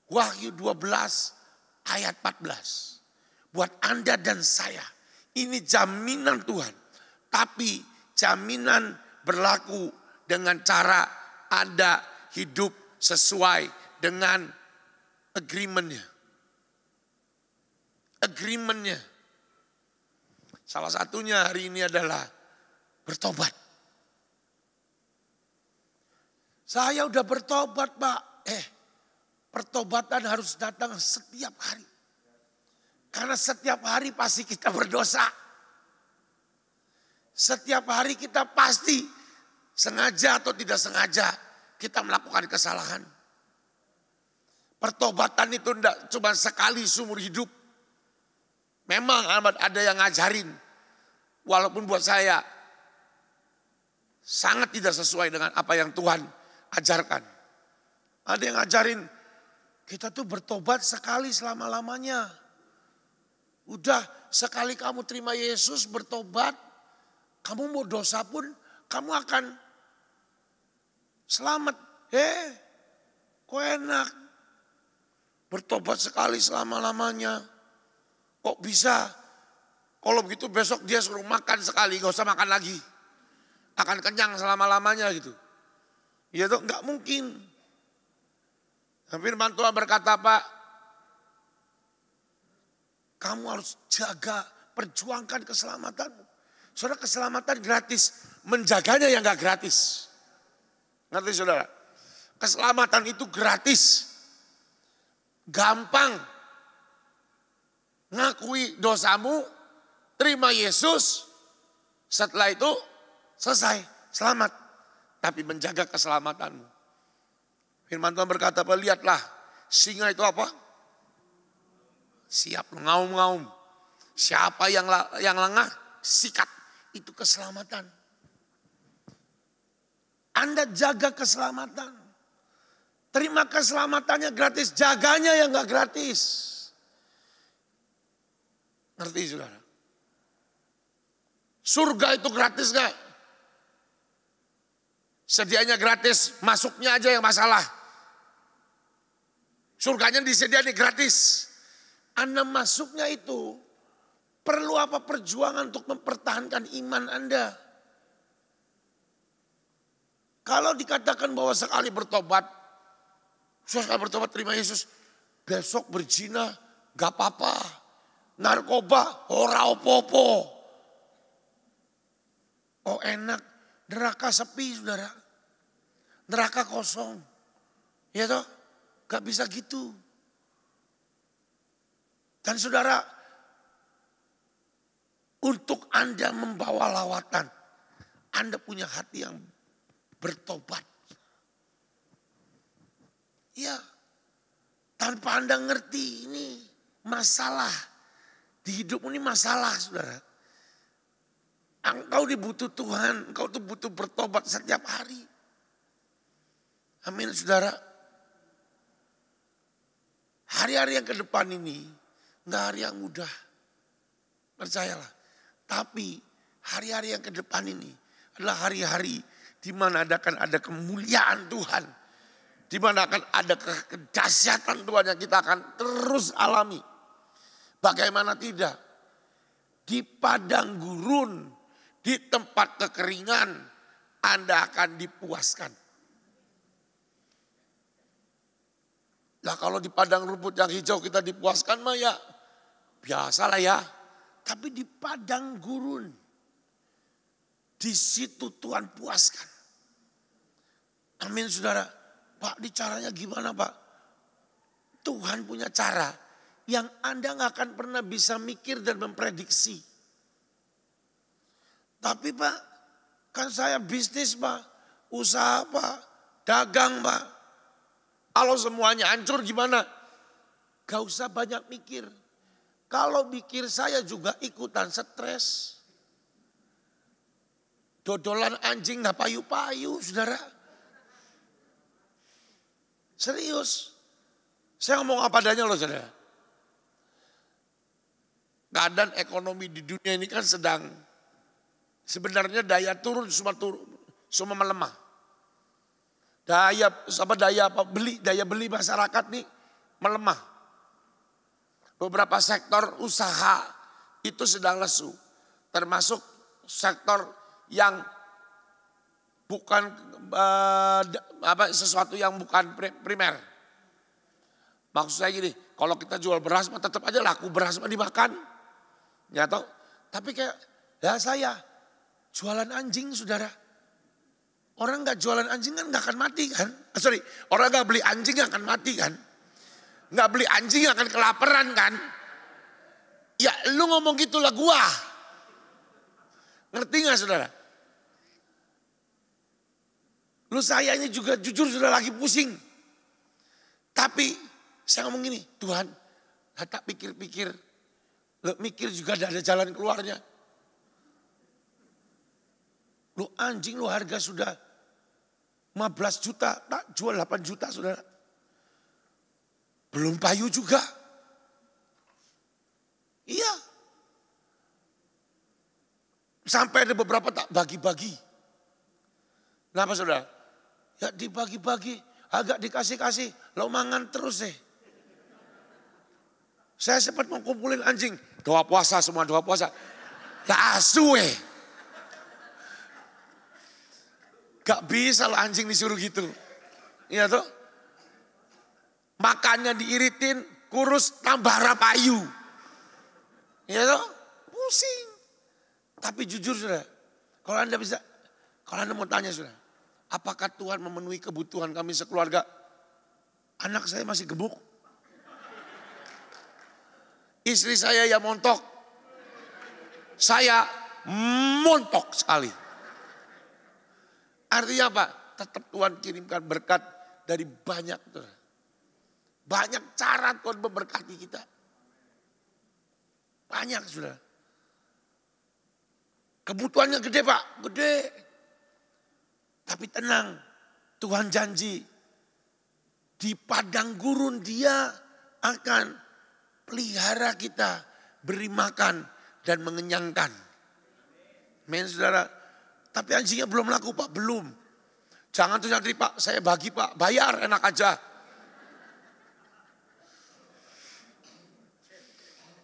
Wahyu 12 ayat 14. Buat Anda dan saya. Ini jaminan Tuhan. Tapi jaminan berlaku dengan cara Anda hidup sesuai dengan agreement-nya. Agreement-nya. Salah satunya hari ini adalah bertobat. Saya udah bertobat Pak. Pertobatan harus datang setiap hari. Karena setiap hari pasti kita berdosa. Setiap hari kita pasti sengaja atau tidak sengaja kita melakukan kesalahan. Pertobatan itu tidak cuma sekali seumur hidup. Memang ada yang ngajarin. Walaupun buat saya sangat tidak sesuai dengan apa yang Tuhan ajarkan. Ada yang ngajarin kita tuh bertobat sekali selama-lamanya. Udah sekali kamu terima Yesus bertobat, kamu mau dosa pun kamu akan selamat. Kok enak. Bertobat sekali selama-lamanya. Kok bisa? Kalau begitu besok dia suruh makan sekali, gak usah makan lagi. Akan kenyang selama-lamanya gitu. Ya itu gak mungkin. Firman Tuhan berkata Pak, kamu harus jaga, perjuangkan keselamatanmu. Saudara, keselamatan gratis, menjaganya yang gak gratis. Ngerti saudara? Keselamatan itu gratis. Gampang. Ngakui dosamu, terima Yesus, setelah itu selesai, selamat. Tapi menjaga keselamatanmu. Firman Tuhan berkata, lihatlah singa itu apa? Siap ngaum-ngaum. Siapa yang lengah, sikat. Itu keselamatan. Anda jaga keselamatan. Terima keselamatannya gratis, jaganya yang gak gratis. Ngerti saudara? Surga itu gratis gak? Sedianya gratis, masuknya aja yang masalah. Surganya disediakan gratis. Anda masuknya itu perlu apa perjuangan untuk mempertahankan iman Anda. Kalau dikatakan bahwa sekali bertobat terima Yesus, besok berzina gak apa-apa. Narkoba ora opo-opo. Oh enak, neraka sepi saudara. Neraka kosong. Ya toh, gak bisa gitu. Dan saudara, untuk Anda membawa lawatan, Anda punya hati yang bertobat. Ya, tanpa Anda ngerti ini masalah. Di hidupmu ini masalah saudara. Engkau dibutuh Tuhan, engkau tuh butuh bertobat setiap hari. Amin saudara. Hari-hari yang ke depan ini enggak hari yang mudah. Percayalah. Tapi hari-hari yang ke depan ini adalah hari-hari di mana akan ada kemuliaan Tuhan. Di mana akan ada kedahsyatan Tuhan yang kita akan terus alami. Bagaimana tidak? Di padang gurun, di tempat kekeringan, Anda akan dipuaskan. Nah kalau di padang rumput yang hijau kita dipuaskan mah ya biasalah ya. Tapi di padang gurun, di situ Tuhan puaskan. Amin saudara. Pak, di caranya gimana Pak? Tuhan punya cara yang Anda gak akan pernah bisa mikir dan memprediksi. Tapi Pak, kan saya bisnis Pak, usaha Pak, dagang Pak. Kalau semuanya hancur gimana? Gak usah banyak mikir. Kalau mikir saya juga ikutan stres. Dodolan anjing gak payu-payu saudara. Serius. Saya ngomong apa adanya loh saudara. Keadaan ekonomi di dunia ini kan sedang sebenarnya daya turun semua melemah. Daya beli masyarakat nih melemah. Beberapa sektor usaha itu sedang lesu. Termasuk sektor yang bukan sesuatu yang bukan primer. Maksud saya gini, kalau kita jual beras tetap aja laku beras dimakan. Ya toh? Tapi kayak ya saya jualan anjing saudara. Orang gak jualan anjing kan gak akan mati kan. Orang gak beli anjing gak akan mati kan. Gak beli anjing akan kelaparan kan. Ya lu ngomong gitulah gua. Ngerti gak saudara? Lu saya ini juga jujur sudah lagi pusing. Tapi saya ngomong gini, Tuhan tak pikir-pikir. Lu mikir juga ada jalan keluarnya. Lu anjing lu harga sudah 15 juta, tak jual 8 juta saudara. Belum payu juga. Iya. Sampai ada beberapa tak bagi-bagi. Kenapa saudara? Ya dibagi-bagi, agak dikasih-kasih, lo mangan terus deh. Saya sempat mau kumpulin anjing, doa puasa semua doa puasa. Lah asu Gak bisa lah anjing disuruh gitu. Iya toh? Makannya diiritin, kurus tambah rapayu. Ya toh? Pusing. Tapi jujur saudara, kalau Anda mau tanya saudara, apakah Tuhan memenuhi kebutuhan kami sekeluarga? Anak saya masih gemuk. Istri saya yang montok. Saya montok sekali. Artinya apa? Tetap Tuhan kirimkan berkat dari banyak. Banyak cara Tuhan memberkati kita. Banyak sudah. Kebutuhannya gede Pak, gede. Tapi tenang, Tuhan janji. Di padang gurun Dia akan pelihara kita, beri makan dan mengenyangkan. Men saudara, tapi anjingnya belum laku Pak, belum. Jangan tuh nanti Pak, saya bagi Pak, bayar enak aja.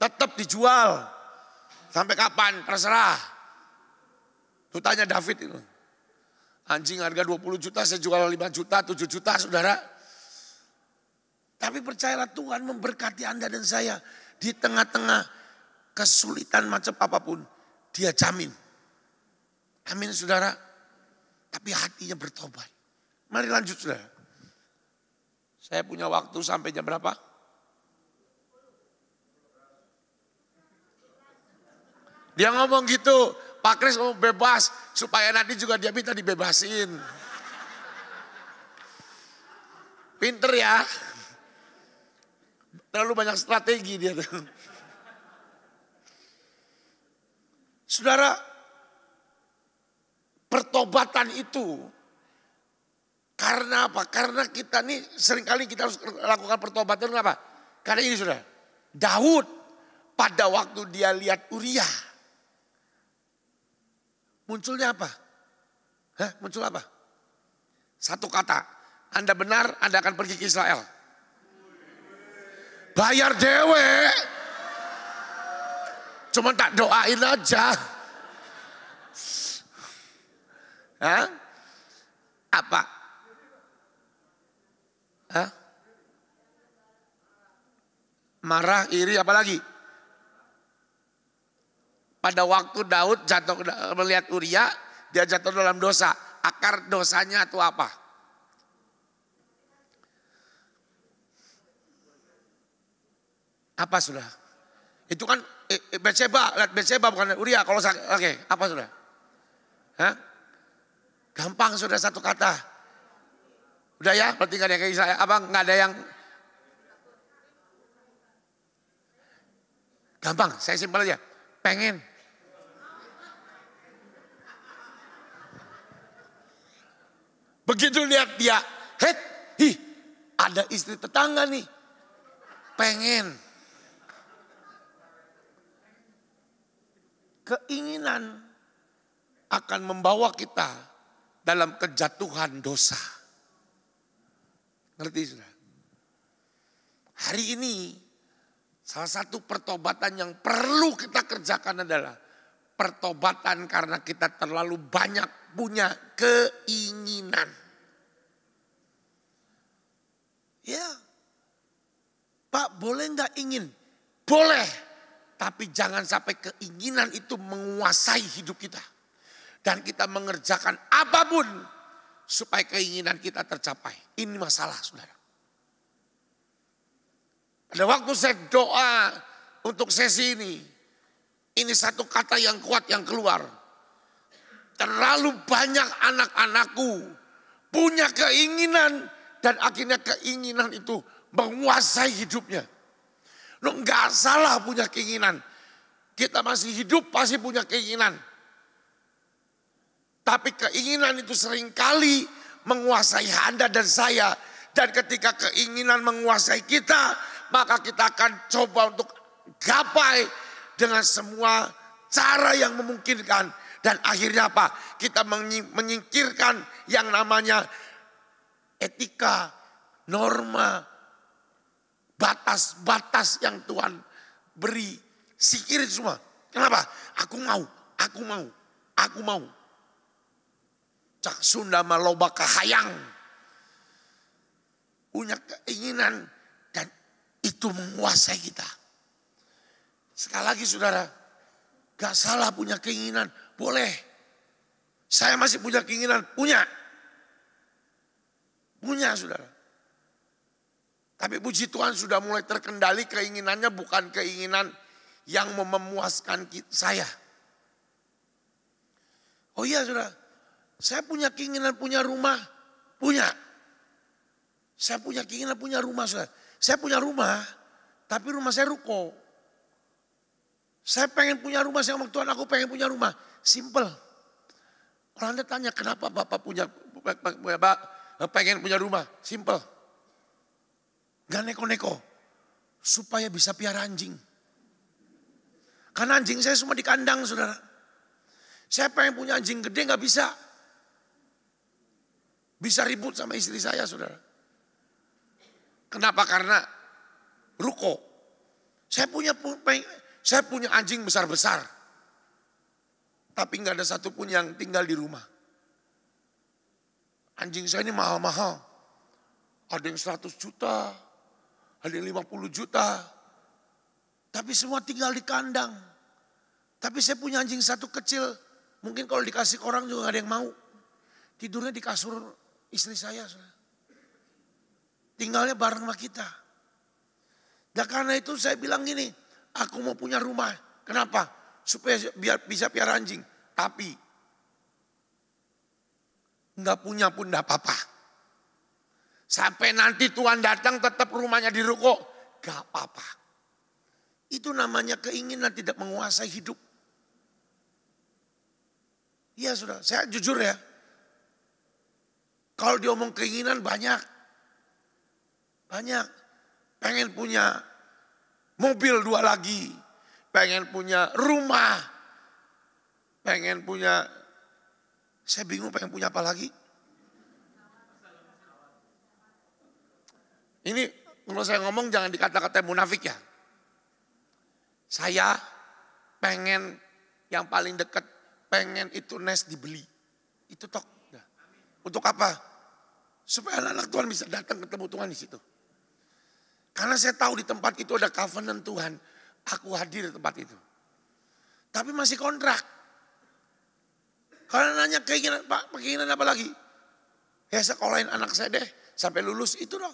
Tetap dijual. Sampai kapan? Terserah. Tuh tanya David itu. Anjing harga 20 juta, saya jual 5 juta, 7 juta saudara. Tapi percayalah Tuhan memberkati Anda dan saya. Di tengah-tengah kesulitan macam apapun, Dia jamin. Amin saudara. Tapi hatinya bertobat. Mari lanjut saudara. Saya punya waktu sampai jam berapa? Dia ngomong gitu, Pak Kris ngomong bebas. Supaya nanti juga dia minta dibebasin. Pinter ya. Terlalu banyak strategi dia tuh. Saudara, pertobatan itu karena apa? Karena kita nih seringkali kita harus lakukan pertobatan kenapa? Karena ini saudara, Daud pada waktu dia lihat Uria, munculnya apa? Muncul apa? Satu kata, Anda benar, Anda akan pergi ke Israel. Bayar dewe. Cuma tak doain aja. Hah? Apa? Hah? Marah, iri, apa lagi? Pada waktu Daud jatuh melihat Uria, dia jatuh dalam dosa. Akar dosanya itu apa? Apa sudah? Itu kan Betseba, lihat Betseba bukan Uria. Kalau oke, apa sudah? Hah? Gampang sudah satu kata. Udah ya, berarti gak ada yang kayak saya. Abang gak ada yang gampang, saya simpel aja. Pengen. Begitu lihat dia, ada istri tetangga nih. Pengen. Keinginan akan membawa kita dalam kejatuhan dosa. Ngerti sudah? Hari ini salah satu pertobatan yang perlu kita kerjakan adalah pertobatan karena kita terlalu banyak punya keinginan. Ya, Pak boleh nggak ingin? Boleh. Tapi jangan sampai keinginan itu menguasai hidup kita. Dan kita mengerjakan apapun supaya keinginan kita tercapai. Ini masalah saudara. Pada waktu saya doa untuk sesi ini satu kata yang kuat yang keluar. Terlalu banyak anak-anakku punya keinginan dan akhirnya keinginan itu menguasai hidupnya. Lo nggak salah punya keinginan. Kita masih hidup pasti punya keinginan. Tapi keinginan itu seringkali menguasai Anda dan saya. Dan ketika keinginan menguasai kita, maka kita akan coba untuk gapai dengan semua cara yang memungkinkan. Dan akhirnya apa? Kita menyingkirkan yang namanya etika, norma, batas-batas yang Tuhan beri. Singkirin semua. Kenapa? Aku mau. Cak Sunda maloba kahayang. Punya keinginan dan itu menguasai kita. Sekali lagi saudara, gak salah punya keinginan, boleh. Saya masih punya keinginan, punya. Punya saudara. Tapi puji Tuhan sudah mulai terkendali keinginannya, bukan keinginan yang memuaskan saya. Oh iya saudara, saya punya keinginan punya rumah, punya. Saya punya keinginan punya rumah saudara. Saya punya rumah, tapi rumah saya ruko. Saya pengen punya rumah, saya ngomong Tuhan aku pengen punya rumah. Simple. Kalau Anda tanya kenapa Bapak pengen punya rumah, simple. Gak neko-neko, supaya bisa piara anjing. Karena anjing saya semua di kandang saudara. Saya pengen punya anjing gede gak bisa. Bisa ribut sama istri saya saudara. Kenapa? Karena ruko. Saya punya anjing besar-besar. Tapi gak ada satupun yang tinggal di rumah. Anjing saya ini mahal-mahal. Ada yang 100 juta. Ada yang 50 juta. Tapi semua tinggal di kandang. Tapi saya punya anjing satu kecil. Mungkin kalau dikasih ke orang juga gak ada yang mau. Tidurnya di kasur istri saya. Tinggalnya bareng sama kita. Dan karena itu saya bilang gini. Aku mau punya rumah. Kenapa? Supaya biar bisa piara anjing. Tapi gak punya pun gak apa-apa. Sampai nanti Tuhan datang tetap rumahnya di ruko. Gak apa-apa. Itu namanya keinginan tidak menguasai hidup. Iya sudah, saya jujur ya. Kalau diomong keinginan banyak. Banyak. Pengen punya mobil 2 lagi. Pengen punya rumah. Pengen punya, saya bingung pengen punya apa lagi. Ini kalau saya ngomong jangan dikata-kata munafik ya. Saya pengen yang paling dekat, pengen itu Nes dibeli. Itu tok. Untuk apa? Supaya anak-anak Tuhan bisa datang ketemu Tuhan di situ. Karena saya tahu di tempat itu ada covenant Tuhan. Aku hadir di tempat itu. Tapi masih kontrak. Kalau nanya keinginan, Pak, keinginan apa lagi? Ya sekolahin anak saya deh sampai lulus itu dong.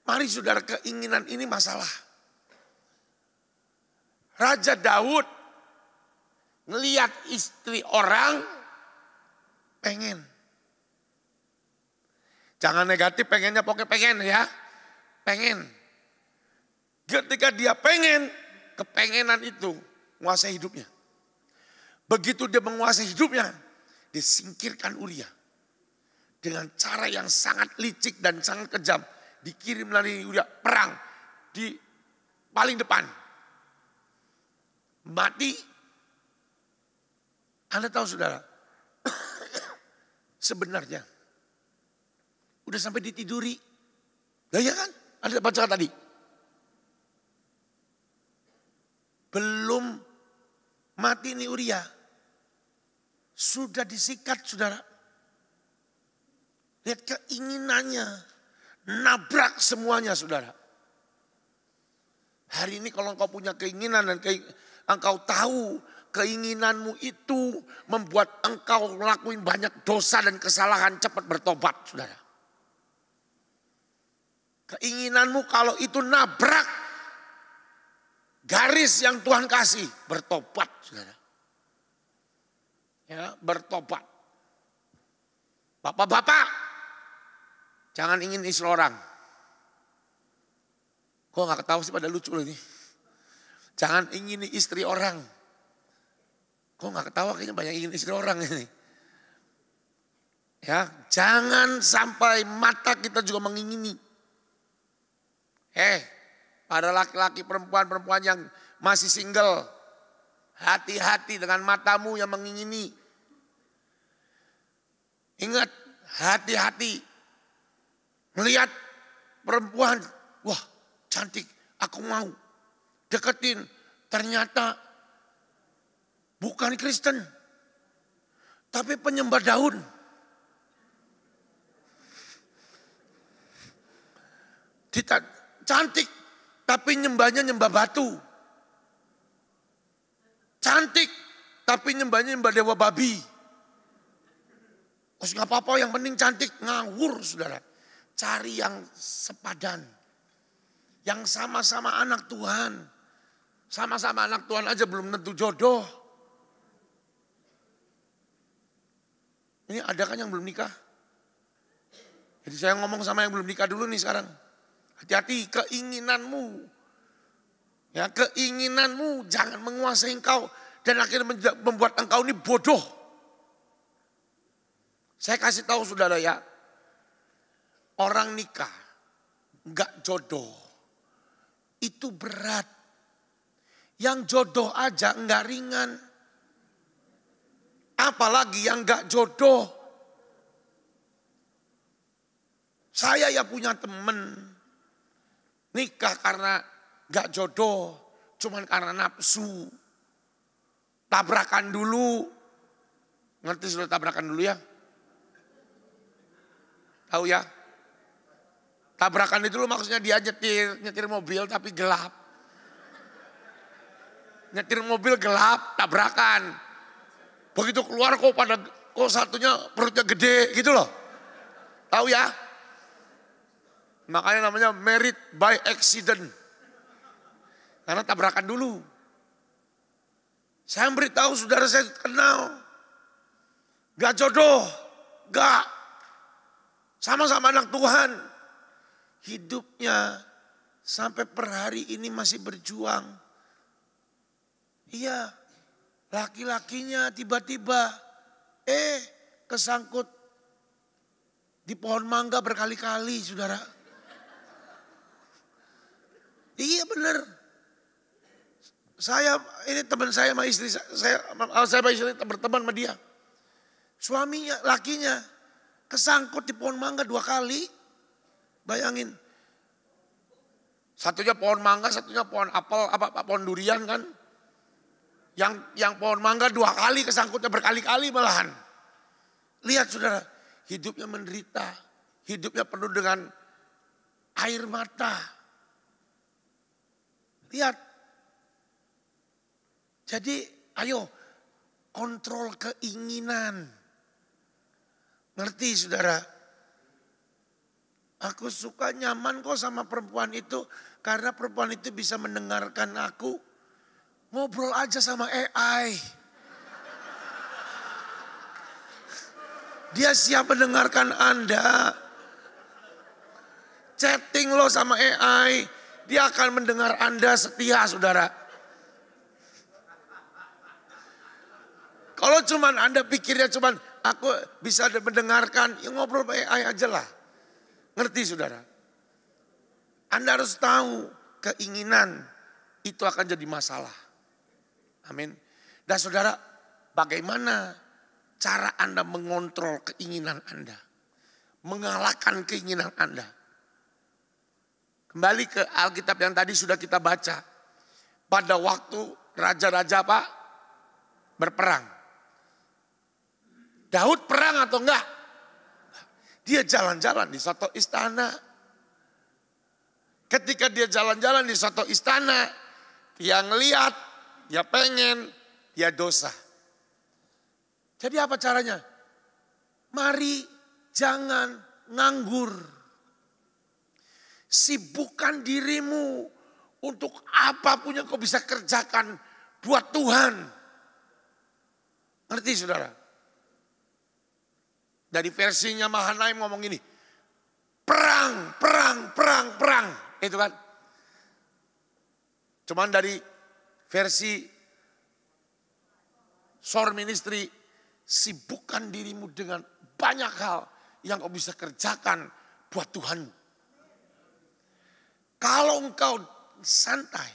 Mari saudara, keinginan ini masalah. Raja Daud ngelihat istri orang pengen. Jangan negatif pengennya, pokoknya pengen ya. Pengen. Ketika dia pengen, kepengenan itu menguasai hidupnya. Begitu dia menguasai hidupnya, disingkirkan Uria. Dengan cara yang sangat licik dan sangat kejam. Dikirim lari Uria perang di paling depan. Mati. Anda tahu saudara, sebenarnya udah sampai ditiduri. Lah ya kan? Anda baca tadi. Belum mati nih Uria. Sudah disikat saudara. Lihat keinginannya. Nabrak semuanya saudara. Hari ini kalau engkau punya keinginan dan engkau tahu keinginanmu itu membuat engkau ngelakuin banyak dosa dan kesalahan, cepat bertobat saudara. Keinginanmu kalau itu nabrak garis yang Tuhan kasih, bertobat saudara. Ya, bertobat. Bapak-bapak, jangan ingin istri orang. Kok gak ketawa sih, pada lucu loh ini. Jangan ingin istri orang. Kok gak ketawa, kayaknya banyak ingin istri orang ini. Ya, jangan sampai mata kita juga mengingini. Para laki-laki perempuan-perempuan yang masih single. Hati-hati dengan matamu yang mengingini. Ingat, hati-hati. Melihat perempuan, wah cantik, aku mau deketin. Ternyata bukan Kristen, tapi penyembah daun. Cantik, tapi nyembahnya nyembah batu. cantik tapi nyembah dewa babi. Oh, nggak apa-apa, yang penting cantik. Ngawur saudara. Cari yang sepadan. Yang sama-sama anak Tuhan. Sama-sama anak Tuhan aja belum tentu jodoh. Ini ada kan yang belum nikah? Jadi saya ngomong sama yang belum nikah dulu nih sekarang. Hati-hati keinginanmu. Ya, keinginanmu jangan menguasai engkau. Dan akhirnya membuat engkau ini bodoh. Saya kasih tahu saudara ya. Orang nikah enggak jodoh. Itu berat. Yang jodoh aja enggak ringan. Apalagi yang enggak jodoh. Saya ya punya temen. Nikah karena enggak jodoh. Cuman karena nafsu. Tabrakan dulu. Ngerti sudah tabrakan dulu ya? Tahu ya? Tabrakan itu maksudnya dia nyetir mobil tapi gelap. Nyetir mobil gelap, tabrakan. Begitu keluar kok satunya perutnya gede gitu loh. Tahu ya? Makanya namanya married by accident. Karena tabrakan dulu. Saya beritahu saudara saya kenal. Gak jodoh, gak. Sama-sama anak Tuhan. Hidupnya sampai per hari ini masih berjuang. Iya, laki-lakinya tiba-tiba kesangkut di pohon mangga berkali-kali, saudara. Iya benar. Ini teman saya sama istri saya sama istri berteman sama dia. Suaminya, lakinya kesangkut di pohon mangga 2 kali. Bayangin. Satunya pohon mangga, satunya pohon apel, pohon durian kan. Yang pohon mangga 2 kali kesangkutnya berkali-kali malahan. Lihat saudara, hidupnya menderita. Hidupnya penuh dengan air mata. Lihat. Jadi ayo kontrol keinginan. Ngerti saudara? Aku suka nyaman kok sama perempuan itu. Karena perempuan itu bisa mendengarkan aku. Ngobrol aja sama AI. Dia siap mendengarkan Anda. Chatting lo sama AI. Dia akan mendengar Anda setia saudara. Kalau cuman Anda pikirnya cuman aku bisa mendengarkan. Ya ngobrol sama AI aja lah. Ngerti saudara? Anda harus tahu keinginan itu akan jadi masalah. Amin. Dan saudara, bagaimana cara Anda mengontrol keinginan Anda? Mengalahkan keinginan Anda. Kembali ke Alkitab yang tadi sudah kita baca. Pada waktu raja-raja apa? Berperang. Daud perang atau enggak? Dia jalan-jalan di suatu istana. Ketika dia jalan-jalan di suatu istana, dia ngeliat, dia pengen, dia dosa. Jadi apa caranya? Mari jangan nganggur. Sibukkan dirimu untuk apapun yang kau bisa kerjakan buat Tuhan. Ngerti saudara? Dari versinya Mahanaim ngomong gini. Perang, perang, perang, perang. Itu kan. Cuman dari versi Soar Ministry. Sibukkan dirimu dengan banyak hal yang kau bisa kerjakan buat Tuhan. Kalau engkau santai.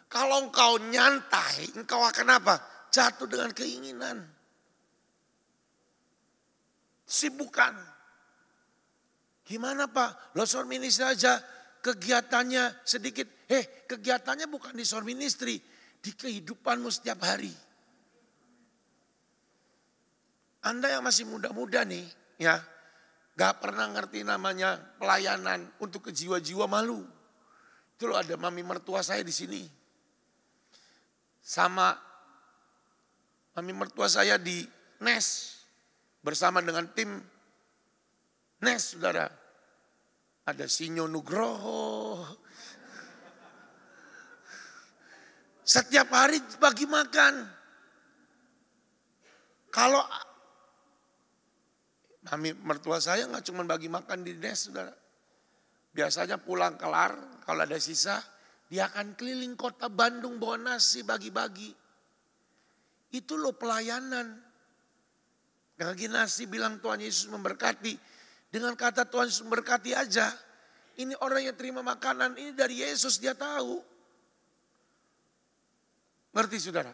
Kalau engkau nyantai. Engkau akan apa? Jatuh dengan keinginan. Sibukkan. Gimana Pak? Lo Soar Ministry aja kegiatannya sedikit. Kegiatannya bukan di Soar Ministry. Di kehidupanmu setiap hari. Anda yang masih muda-muda nih. Ya, gak pernah ngerti namanya pelayanan untuk ke jiwa-jiwa malu. Itu loh ada mami mertua saya di sini. Sama Mami mertua saya di NES bersama dengan tim NES, saudara. Ada Sinyo Nugroho. Setiap hari bagi makan. Kalau mami mertua saya nggak cuma bagi makan di NES, saudara. Biasanya pulang kelar, kalau ada sisa, dia akan keliling kota Bandung bawa nasi bagi-bagi. Itu loh pelayanan. Bagi nasi bilang Tuhan Yesus memberkati. Dengan kata Tuhan Yesus memberkati aja. Ini orang yang terima makanan ini dari Yesus, dia tahu. Ngerti saudara?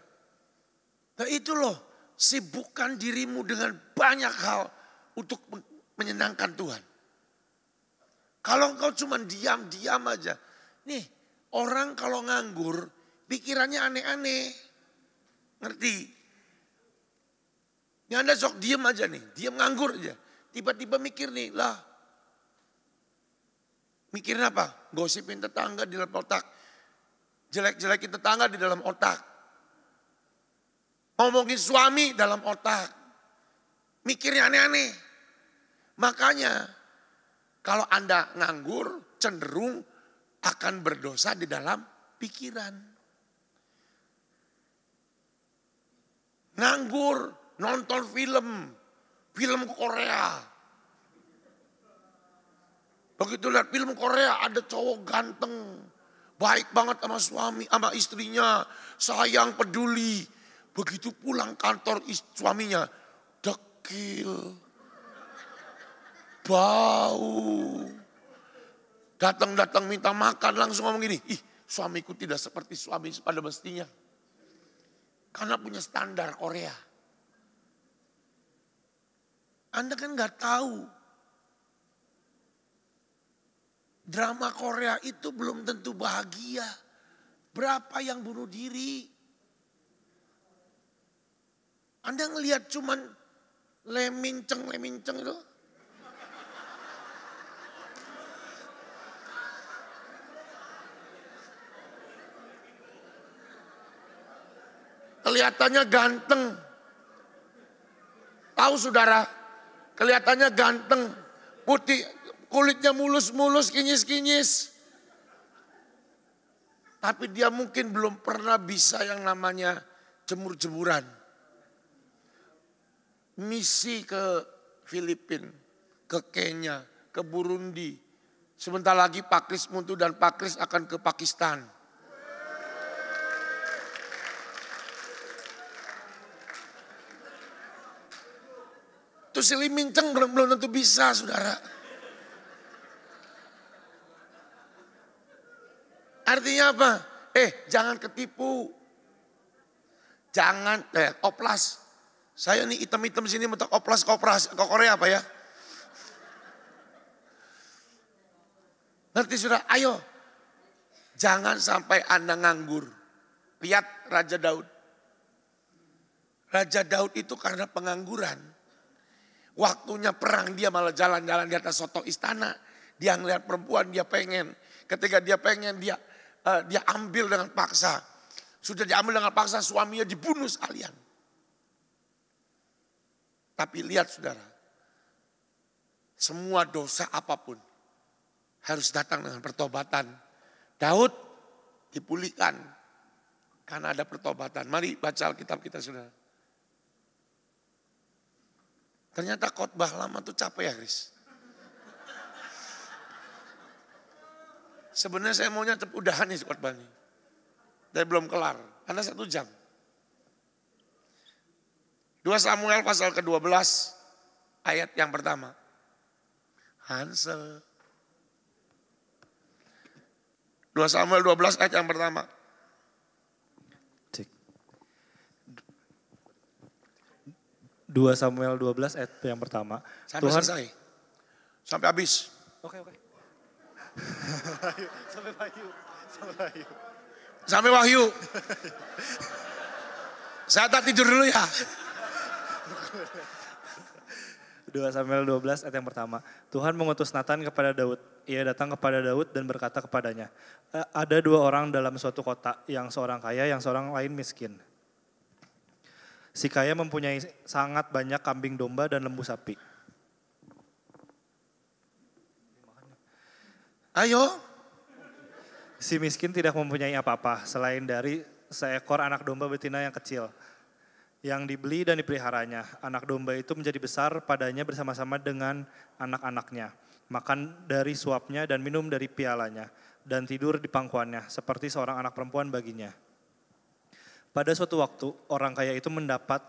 Nah itu loh, sibukkan dirimu dengan banyak hal untuk menyenangkan Tuhan. Kalau engkau cuma diam-diam aja. Nih orang kalau nganggur pikirannya aneh-aneh. Ngerti? Ini Anda sok diam aja nih, diam nganggur aja. Tiba-tiba mikir nih, lah. Mikirin apa? Gosipin tetangga di dalam otak. Jelek-jelekin tetangga di dalam otak. Ngomongin suami dalam otak. Mikirnya aneh-aneh. Makanya kalau Anda nganggur cenderung akan berdosa di dalam pikiran. Nganggur, nonton film Korea. Begitu lihat film Korea ada cowok ganteng, baik banget sama suami, sama istrinya, sayang, peduli. Begitu pulang kantor suaminya, dekil, bau. Datang-datang minta makan langsung ngomong gini, ih suamiku tidak seperti suami pada mestinya. Karena punya standar Korea. Anda kan gak tahu. Drama Korea itu belum tentu bahagia. Berapa yang bunuh diri. Anda ngelihat cuman leminceng itu. Kelihatannya ganteng. Tahu saudara, kelihatannya ganteng, putih, kulitnya mulus-mulus, kinyis-kinyis. Tapi dia mungkin belum pernah bisa yang namanya jemur-jemuran. Misi ke Filipina, ke Kenya, ke Burundi. Sebentar lagi Pak Kris Muntu dan Pak Kris akan ke Pakistan. Itu si Liminceng belum tentu bisa, saudara. Artinya apa? Jangan ketipu. Jangan, oplas. Saya nih hitam-hitam sini mentok oplas ke Korea apa ya? Ngerti saudara? Ayo. Jangan sampai Anda nganggur. Lihat Raja Daud. Raja Daud itu karena pengangguran. Waktunya perang dia malah jalan-jalan di atas soto istana. Dia ngeliat perempuan dia pengen. Ketika dia pengen dia ambil dengan paksa. Sudah diambil dengan paksa suaminya dibunuh sekalian. Tapi lihat saudara. Semua dosa apapun harus datang dengan pertobatan. Daud dipulihkan karena ada pertobatan. Mari baca Alkitab kita saudara. Ternyata khotbah lama tuh capek ya Kris. Sebenarnya saya maunya udahan nih khotbah ini. Tapi belum kelar, karena 1 jam. 2 Samuel pasal ke-12 ayat yang pertama. Hansel. 2 Samuel 12 ayat yang pertama. 2 Samuel 12 ayat yang pertama. Sampai selesai. Sampai habis. Oke. Sampai Wahyu. Saya tak tidur dulu ya. 2 Samuel 12 ayat yang pertama. Tuhan mengutus Nathan kepada Daud. Ia datang kepada Daud dan berkata kepadanya, ada 2 orang dalam suatu kota, yang seorang kaya, yang seorang lain miskin. Si kaya mempunyai sangat banyak kambing domba dan lembu sapi. Ayo. Si miskin tidak mempunyai apa-apa selain dari seekor anak domba betina yang kecil, yang dibeli dan dipeliharanya. Anak domba itu menjadi besar padanya bersama-sama dengan anak-anaknya. Makan dari suapnya dan minum dari pialanya, dan tidur di pangkuannya, seperti seorang anak perempuan baginya. Pada suatu waktu, orang kaya itu mendapat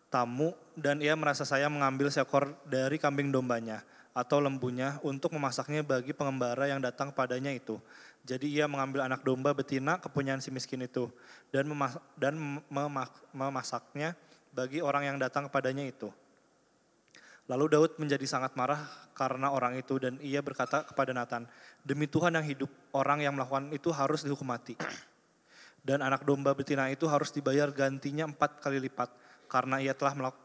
tamu dan ia merasa sayang mengambil seekor dari kambing dombanya atau lembunya untuk memasaknya bagi pengembara yang datang padanya itu. Jadi ia mengambil anak domba betina kepunyaan si miskin itu dan memasaknya bagi orang yang datang kepadanya itu. Lalu Daud menjadi sangat marah karena orang itu dan ia berkata kepada Nathan, "Demi Tuhan yang hidup, orang yang melakukan itu harus dihukum mati. Dan anak domba betina itu harus dibayar gantinya 4 kali lipat karena ia telah melakukan..."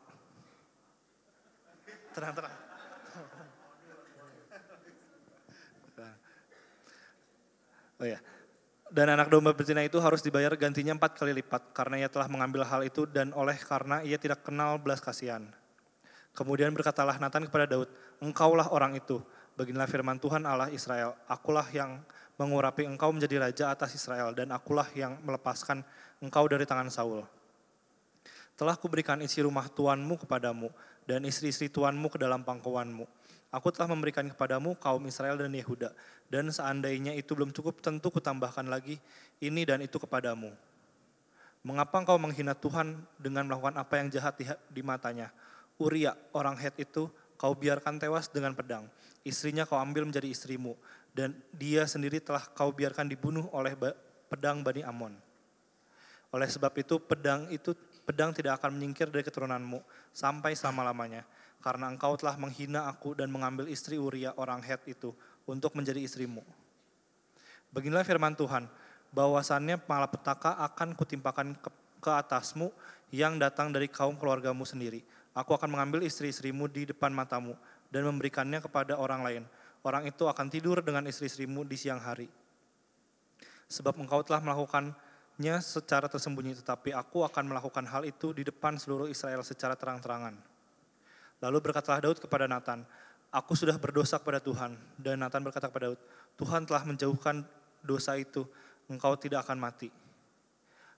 Tenang. Oh ya. Dan anak domba betina itu harus dibayar gantinya 4 kali lipat karena ia telah mengambil hal itu dan oleh karena ia tidak kenal belas kasihan. Kemudian berkatalah Nathan kepada Daud, "Engkaulah orang itu, beginilah firman Tuhan Allah Israel, akulah yang mengurapi engkau menjadi raja atas Israel dan akulah yang melepaskan engkau dari tangan Saul. Telah kuberikan isi rumah tuanmu kepadamu dan istri-istri tuanmu ke dalam pangkuanmu. Aku telah memberikan kepadamu kaum Israel dan Yehuda, dan seandainya itu belum cukup tentu kutambahkan lagi ini dan itu kepadamu. Mengapa engkau menghina Tuhan dengan melakukan apa yang jahat di matanya? Uria, orang Het itu, kau biarkan tewas dengan pedang. Istrinya kau ambil menjadi istrimu, dan dia sendiri telah kau biarkan dibunuh oleh pedang Bani Amon. Oleh sebab itu pedang tidak akan menyingkir dari keturunanmu sampai selama-lamanya, karena engkau telah menghina aku dan mengambil istri Uria orang Het itu untuk menjadi istrimu. Beginilah firman Tuhan, bahwasannya malapetaka akan kutimpakan ke atasmu yang datang dari kaum keluargamu sendiri. Aku akan mengambil istri-istrimu di depan matamu dan memberikannya kepada orang lain. Orang itu akan tidur dengan istri-istrimu di siang hari. Sebab engkau telah melakukannya secara tersembunyi, tetapi aku akan melakukan hal itu di depan seluruh Israel secara terang-terangan." Lalu berkatalah Daud kepada Nathan, "Aku sudah berdosa kepada Tuhan." Dan Nathan berkata kepada Daud, "Tuhan telah menjauhkan dosa itu, engkau tidak akan mati.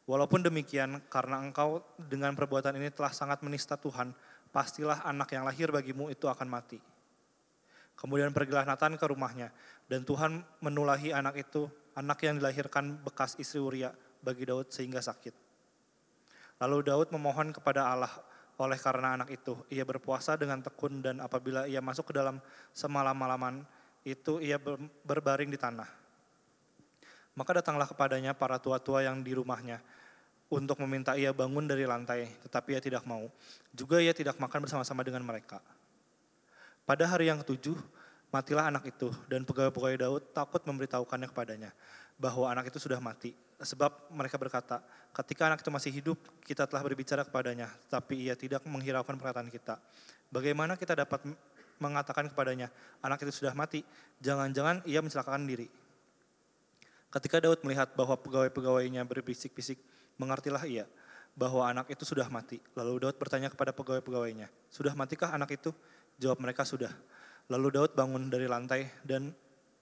Walaupun demikian, karena engkau dengan perbuatan ini telah sangat menista Tuhan, pastilah anak yang lahir bagimu itu akan mati." Kemudian pergilah Nathan ke rumahnya, dan Tuhan menulahi anak itu, anak yang dilahirkan bekas istri Uria bagi Daud sehingga sakit. Lalu Daud memohon kepada Allah oleh karena anak itu. Ia berpuasa dengan tekun dan apabila ia masuk ke dalam semalam-malaman itu ia berbaring di tanah. Maka datanglah kepadanya para tua-tua yang di rumahnya untuk meminta ia bangun dari lantai, tetapi ia tidak mau. Juga ia tidak makan bersama-sama dengan mereka. Pada hari yang ke-7, matilah anak itu, dan pegawai-pegawai Daud takut memberitahukannya kepadanya, bahwa anak itu sudah mati. Sebab mereka berkata, ketika anak itu masih hidup, kita telah berbicara kepadanya, tapi ia tidak menghiraukan perkataan kita. Bagaimana kita dapat mengatakan kepadanya, anak itu sudah mati, jangan-jangan ia mencelakakan diri. Ketika Daud melihat bahwa pegawai-pegawainya berbisik-bisik, mengertilah ia bahwa anak itu sudah mati. Lalu Daud bertanya kepada pegawai-pegawainya, "Sudah matikah anak itu?" Jawab mereka, "Sudah." Lalu Daud bangun dari lantai dan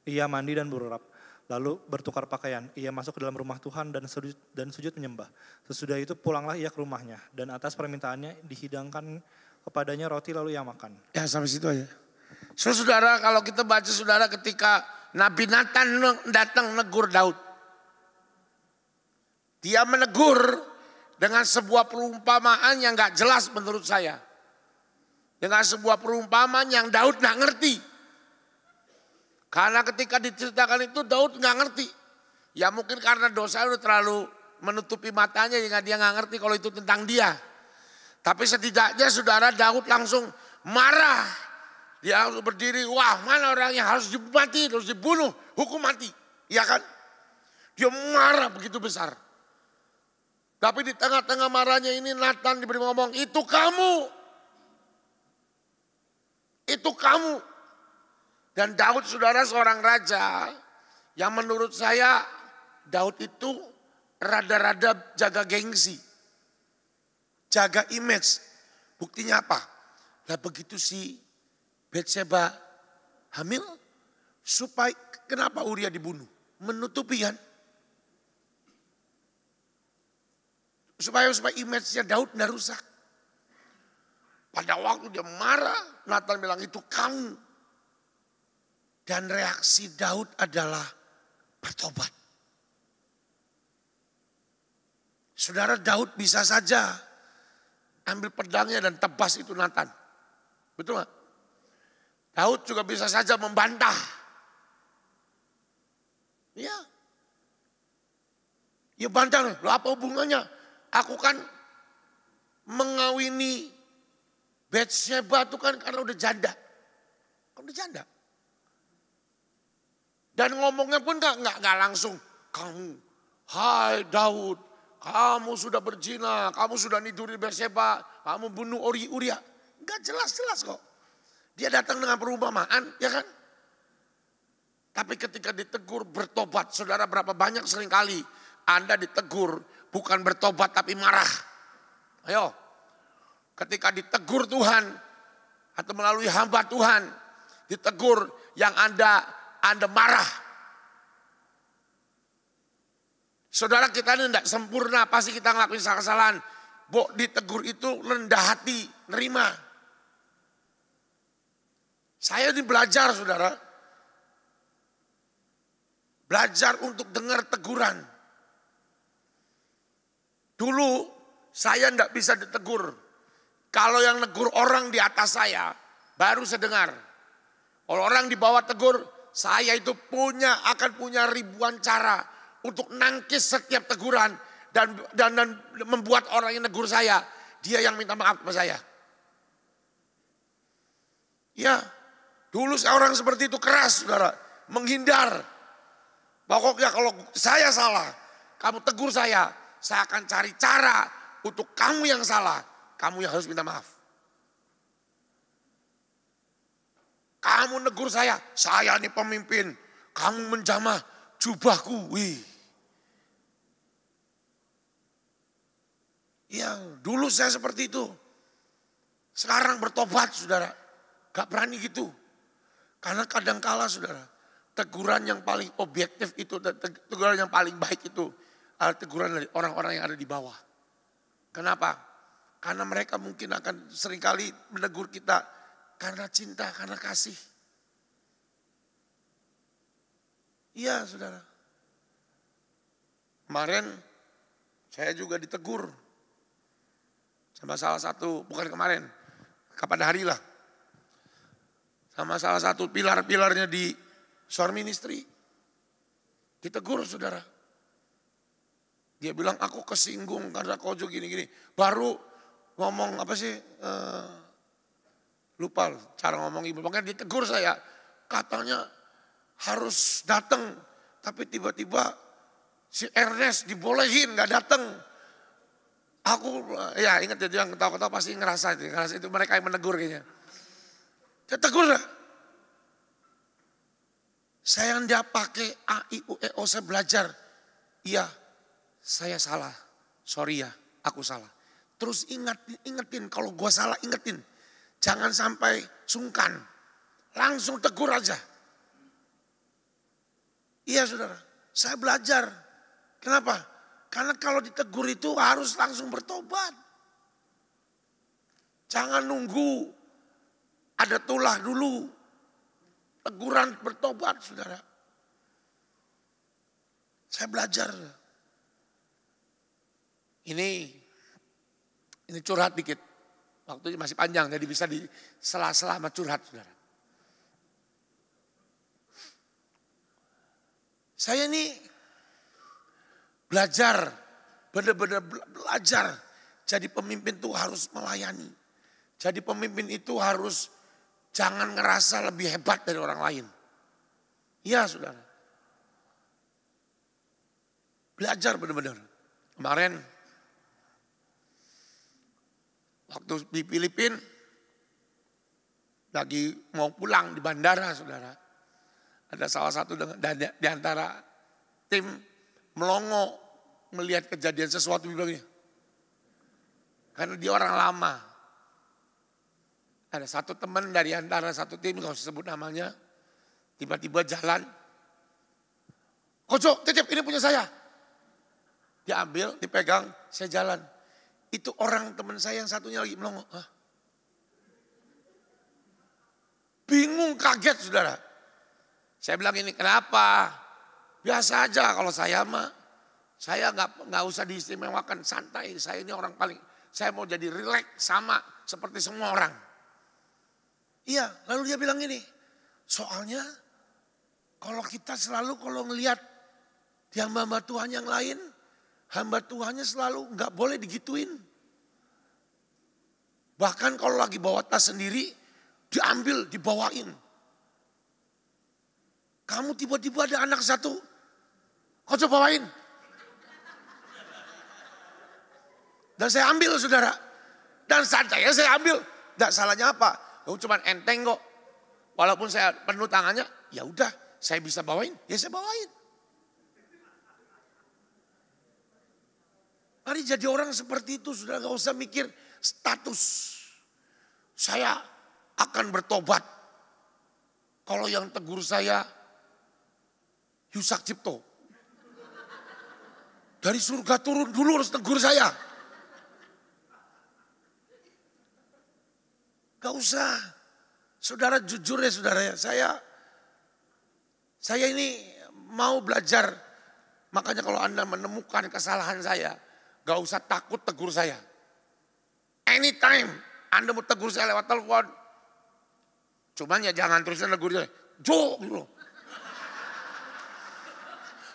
ia mandi dan berurap. Lalu bertukar pakaian, ia masuk ke dalam rumah Tuhan dan sujud menyembah. Sesudah itu pulanglah ia ke rumahnya dan atas permintaannya dihidangkan kepadanya roti lalu ia makan. Ya sampai situ aja. Saudara, kalau kita baca saudara ketika Nabi Nathan datang menegur Daud. Dia menegur dengan sebuah perumpamaan yang gak jelas menurut saya. Dengan sebuah perumpamaan yang Daud gak ngerti. Karena ketika diceritakan itu Daud gak ngerti. Ya mungkin karena dosa udah terlalu menutupi matanya sehingga dia gak ngerti kalau itu tentang dia. Tapi setidaknya saudara Daud langsung marah. Dia langsung berdiri, wah mana orang yang harus mati, harus dibunuh, hukum mati. Iya kan? Dia marah begitu besar. Tapi di tengah-tengah marahnya ini Nathan diberi ngomong, itu kamu. Itu kamu. Dan Daud saudara seorang raja yang menurut saya Daud itu rada-rada jaga gengsi. jaga image. Buktinya apa? Lah begitu si Bathsheba hamil, supaya kenapa Uria dibunuh? Menutupi kan? Supaya image-nya Daud tidak rusak. Pada waktu dia marah, Nathan bilang itu kamu. Dan reaksi Daud adalah bertobat. Saudara, Daud bisa saja ambil pedangnya dan tebas itu Nathan. Betul gak? Daud juga bisa saja membantah. Ya. Ya bantah, lo apa hubungannya? Aku kan mengawini Bathsheba itu kan karena udah janda. Kan udah janda. Dan ngomongnya pun gak langsung. Kamu, hai Daud, kamu sudah berzina, kamu sudah niduri Bathsheba, kamu bunuh Uria. Gak jelas-jelas kok. Dia datang dengan perumpamaan, ya kan? Tapi ketika ditegur bertobat, saudara berapa banyak seringkali Anda ditegur bukan bertobat tapi marah. Ayo, ketika ditegur Tuhan atau melalui hamba Tuhan, ditegur yang Anda marah. Saudara, kita ini tidak sempurna, pasti kita ngelakuin kesalahan. Ditegur itu rendah hati, nerima. Saya ini belajar saudara. Belajar untuk dengar teguran. Dulu saya tidak bisa ditegur. Kalau yang negur orang di atas saya, baru saya dengar. Kalau orang di bawah tegur, saya itu akan punya ribuan cara untuk nangkis setiap teguran dan membuat orang yang negur saya, dia yang minta maaf kepada saya. Ya, dulu orang seperti itu keras, saudara, menghindar. Pokoknya kalau saya salah, kamu tegur saya akan cari cara untuk kamu yang salah, kamu yang harus minta maaf. Kamu negur saya ini pemimpin, kamu menjamah jubahku, wih. Ya, dulu saya seperti itu. Sekarang bertobat, saudara. Gak berani gitu. Karena kadangkala, saudara, teguran yang paling objektif itu, teguran yang paling baik itu adalah teguran dari orang-orang yang ada di bawah. Kenapa? Karena mereka mungkin akan seringkali menegur kita karena cinta, karena kasih. Iya, saudara. Kemarin saya juga ditegur sama salah satu, bukan kemarin, kapan hari lah. Sama salah satu pilar-pilarnya di Shore Ministry. Ditegur saudara. Dia bilang aku kesinggung karena kojo gini-gini. Baru ngomong apa sih, lupa cara ngomong ibu. Makanya ditegur saya. Katanya harus datang. Tapi tiba-tiba si Ernest dibolehin gak datang. Aku ya ingat dia yang ketawa-ketawa pasti ngerasa itu mereka yang menegur kayaknya. Dia tegur lah. Saya tidak pakai A, I, U, E, O, saya belajar. Iya, saya salah. Sorry ya, aku salah. Terus ingetin, kalau gua salah ingetin. Jangan sampai sungkan. Langsung tegur aja. Iya saudara, saya belajar. Kenapa? Karena kalau ditegur itu harus langsung bertobat. Jangan nunggu ada tulah dulu. Teguran bertobat saudara. Saya belajar. Ini curhat dikit. Waktunya masih panjang jadi bisa di sela-sela sama curhat saudara. Saya ini belajar, benar-benar belajar. Jadi pemimpin itu harus melayani. Jadi pemimpin itu harus jangan ngerasa lebih hebat dari orang lain. Iya saudara. Belajar benar-benar. Kemarin waktu di Filipina lagi mau pulang di bandara saudara. Ada salah satu di antara tim melongo melihat kejadian sesuatu, bilangnya, Karena dia orang lama. Ada satu teman dari antara satu tim, gak usah sebut namanya. Tiba-tiba jalan. Koco, titip ini punya saya. Diambil, dipegang, saya jalan. Itu orang teman saya yang satunya lagi melongo. Hah? Bingung, kaget saudara. Saya bilang ini kenapa? Biasa aja kalau saya mah. Saya nggak usah diistimewakan, santai. Saya ini orang paling, saya mau jadi rileks sama seperti semua orang. Iya, lalu dia bilang ini. Soalnya kalau kita selalu kalau ngelihat di hamba-hamba Tuhan yang lain, hamba Tuhannya selalu nggak boleh digituin. Bahkan kalau lagi bawa tas sendiri, diambil, dibawain. Kamu tiba-tiba ada anak satu, kau coba bawain. Dan saya ambil saudara. Dan santai saya ambil. Tidak salahnya apa? Cuma enteng kok. Walaupun saya penuh tangannya, ya udah saya bisa bawain, ya saya bawain. Mari jadi orang seperti itu, sudah gak usah mikir status. Saya akan bertobat. Kalau yang tegur saya, Yusak Cipto. Dari surga turun dulu harus tegur saya. Gak usah. Saudara jujur ya saudara ya. Saya ini mau belajar. Makanya kalau Anda menemukan kesalahan saya, gak usah takut tegur saya. Anytime Anda mau tegur saya lewat telepon. Cuman ya jangan terusnya negur saya. Jo gitu.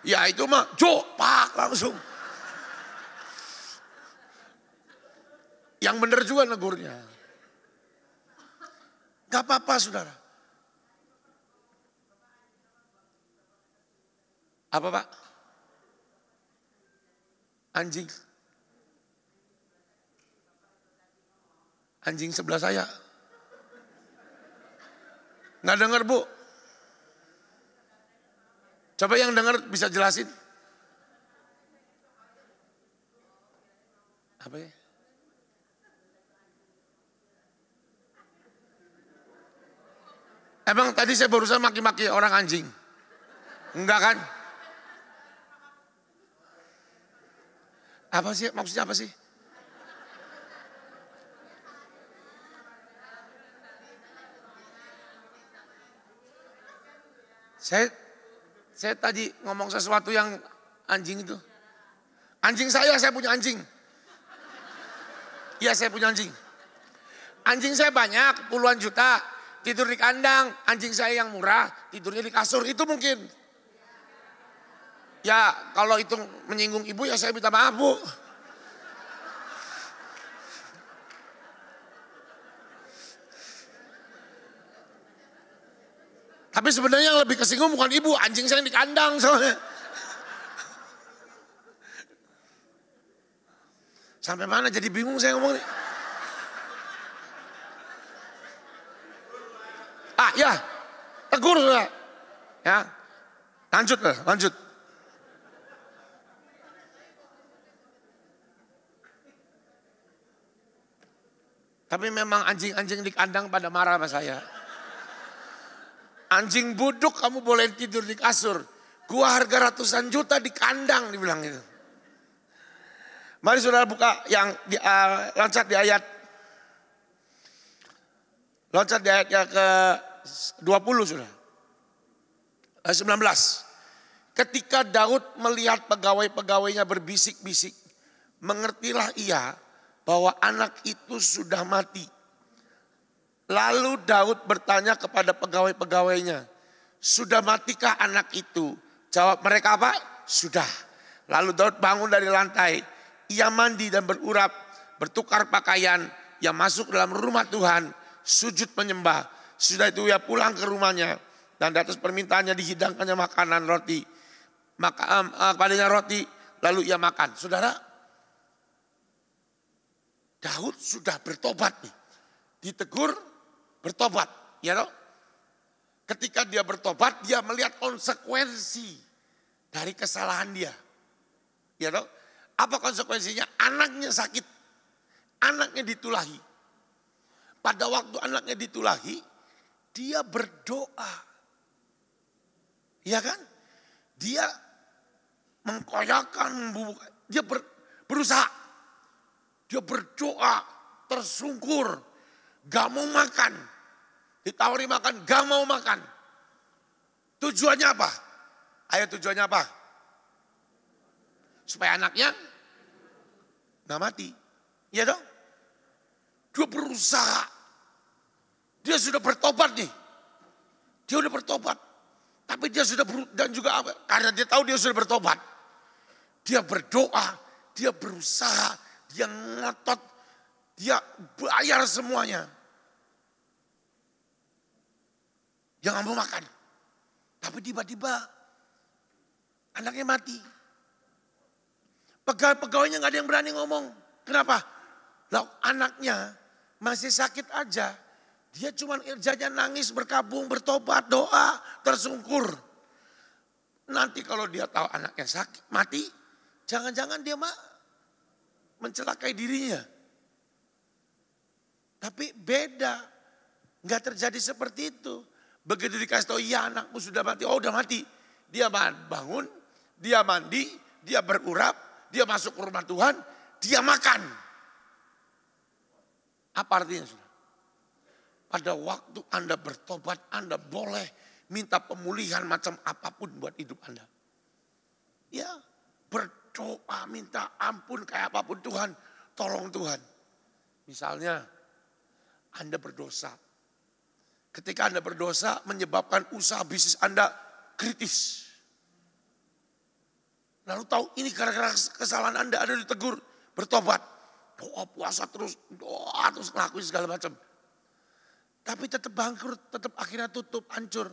Ya itu mah Jo, pak langsung. Yang benar juga negurnya. Gak apa-apa saudara. Apa Pak? Anjing. Anjing sebelah saya. Nggak dengar Bu? Coba yang dengar bisa jelasin. Apa ya? Emang tadi saya barusan maki-maki orang anjing? Enggak kan? Apa sih? Maksudnya apa sih? Saya tadi ngomong sesuatu yang anjing itu. Anjing saya punya anjing. Iya saya punya anjing. Anjing saya banyak, puluhan juta. Tidur di kandang, anjing saya yang murah, tidurnya di kasur, itu mungkin. Ya kalau itu menyinggung ibu ya saya minta maaf Bu. Tapi sebenarnya yang lebih kesinggung bukan ibu, anjing saya yang di kandang soalnya. Sampai mana jadi bingung saya ngomong nih. Ya, tegur sudah. Ya, lanjut. Tapi memang anjing-anjing di kandang pada marah sama saya. Anjing buduk kamu boleh tidur di kasur. Gua harga ratusan juta di kandang dibilang itu. Mari saudara buka yang loncat di ayat. Loncat di ayat yang ke 20 sudah. 19. Ketika Daud melihat pegawai-pegawainya berbisik-bisik. Mengertilah ia bahwa anak itu sudah mati. Lalu Daud bertanya kepada pegawai-pegawainya. Sudah matikah anak itu? Jawab mereka apa? Sudah. Lalu Daud bangun dari lantai. Ia mandi dan berurap. Bertukar pakaian. Ia masuk dalam rumah Tuhan. Sujud menyembah. Sudah itu ia pulang ke rumahnya. Dan di atas permintaannya dihidangkannya makanan roti. Padanya roti. Lalu ia makan. Saudara. Daud sudah bertobat nih. Ditegur bertobat. Ya toh? Ketika dia bertobat dia melihat konsekuensi dari kesalahan dia. Ya toh? Apa konsekuensinya? Anaknya sakit. anaknya ditulahi. Pada waktu anaknya ditulahi, dia berdoa. Iya kan? Dia mengkoyakan, dia berusaha. Dia berdoa, tersungkur, gak mau makan. Ditawari makan, gak mau makan. Tujuannya apa? Ayo tujuannya apa? Supaya anaknya gak mati. Iya dong? Dia berusaha. Dia sudah bertobat nih. Dia sudah bertobat. Tapi dia sudah dan juga apa? Karena dia tahu dia sudah bertobat. Dia berdoa, dia berusaha, dia ngotot, dia bayar semuanya. Dia gak mau makan. Tapi tiba-tiba anaknya mati. Pegawainya gak ada yang berani ngomong. Kenapa? Lah anaknya masih sakit aja. Dia cuma kerjanya nangis, berkabung, bertobat, doa, tersungkur. Nanti kalau dia tahu anaknya sakit, mati, jangan-jangan dia mencelakai dirinya. Tapi beda, nggak terjadi seperti itu. Begitu dikasih tahu, ya anakmu sudah mati, oh udah mati. Dia bangun, dia mandi, dia berurap, dia masuk ke rumah Tuhan, dia makan. Apa artinya sudah? Pada waktu Anda bertobat, Anda boleh minta pemulihan macam apapun buat hidup Anda. Ya, berdoa, minta ampun kayak apapun Tuhan, tolong Tuhan. Misalnya, Anda berdosa. Ketika Anda berdosa menyebabkan usaha bisnis Anda kritis. Lalu tahu ini gara-gara kesalahan Anda ditegur, bertobat. Doa puasa terus, doa terus ngelakuin segala macam. Tapi tetap bangkrut, tetap akhirnya tutup, hancur.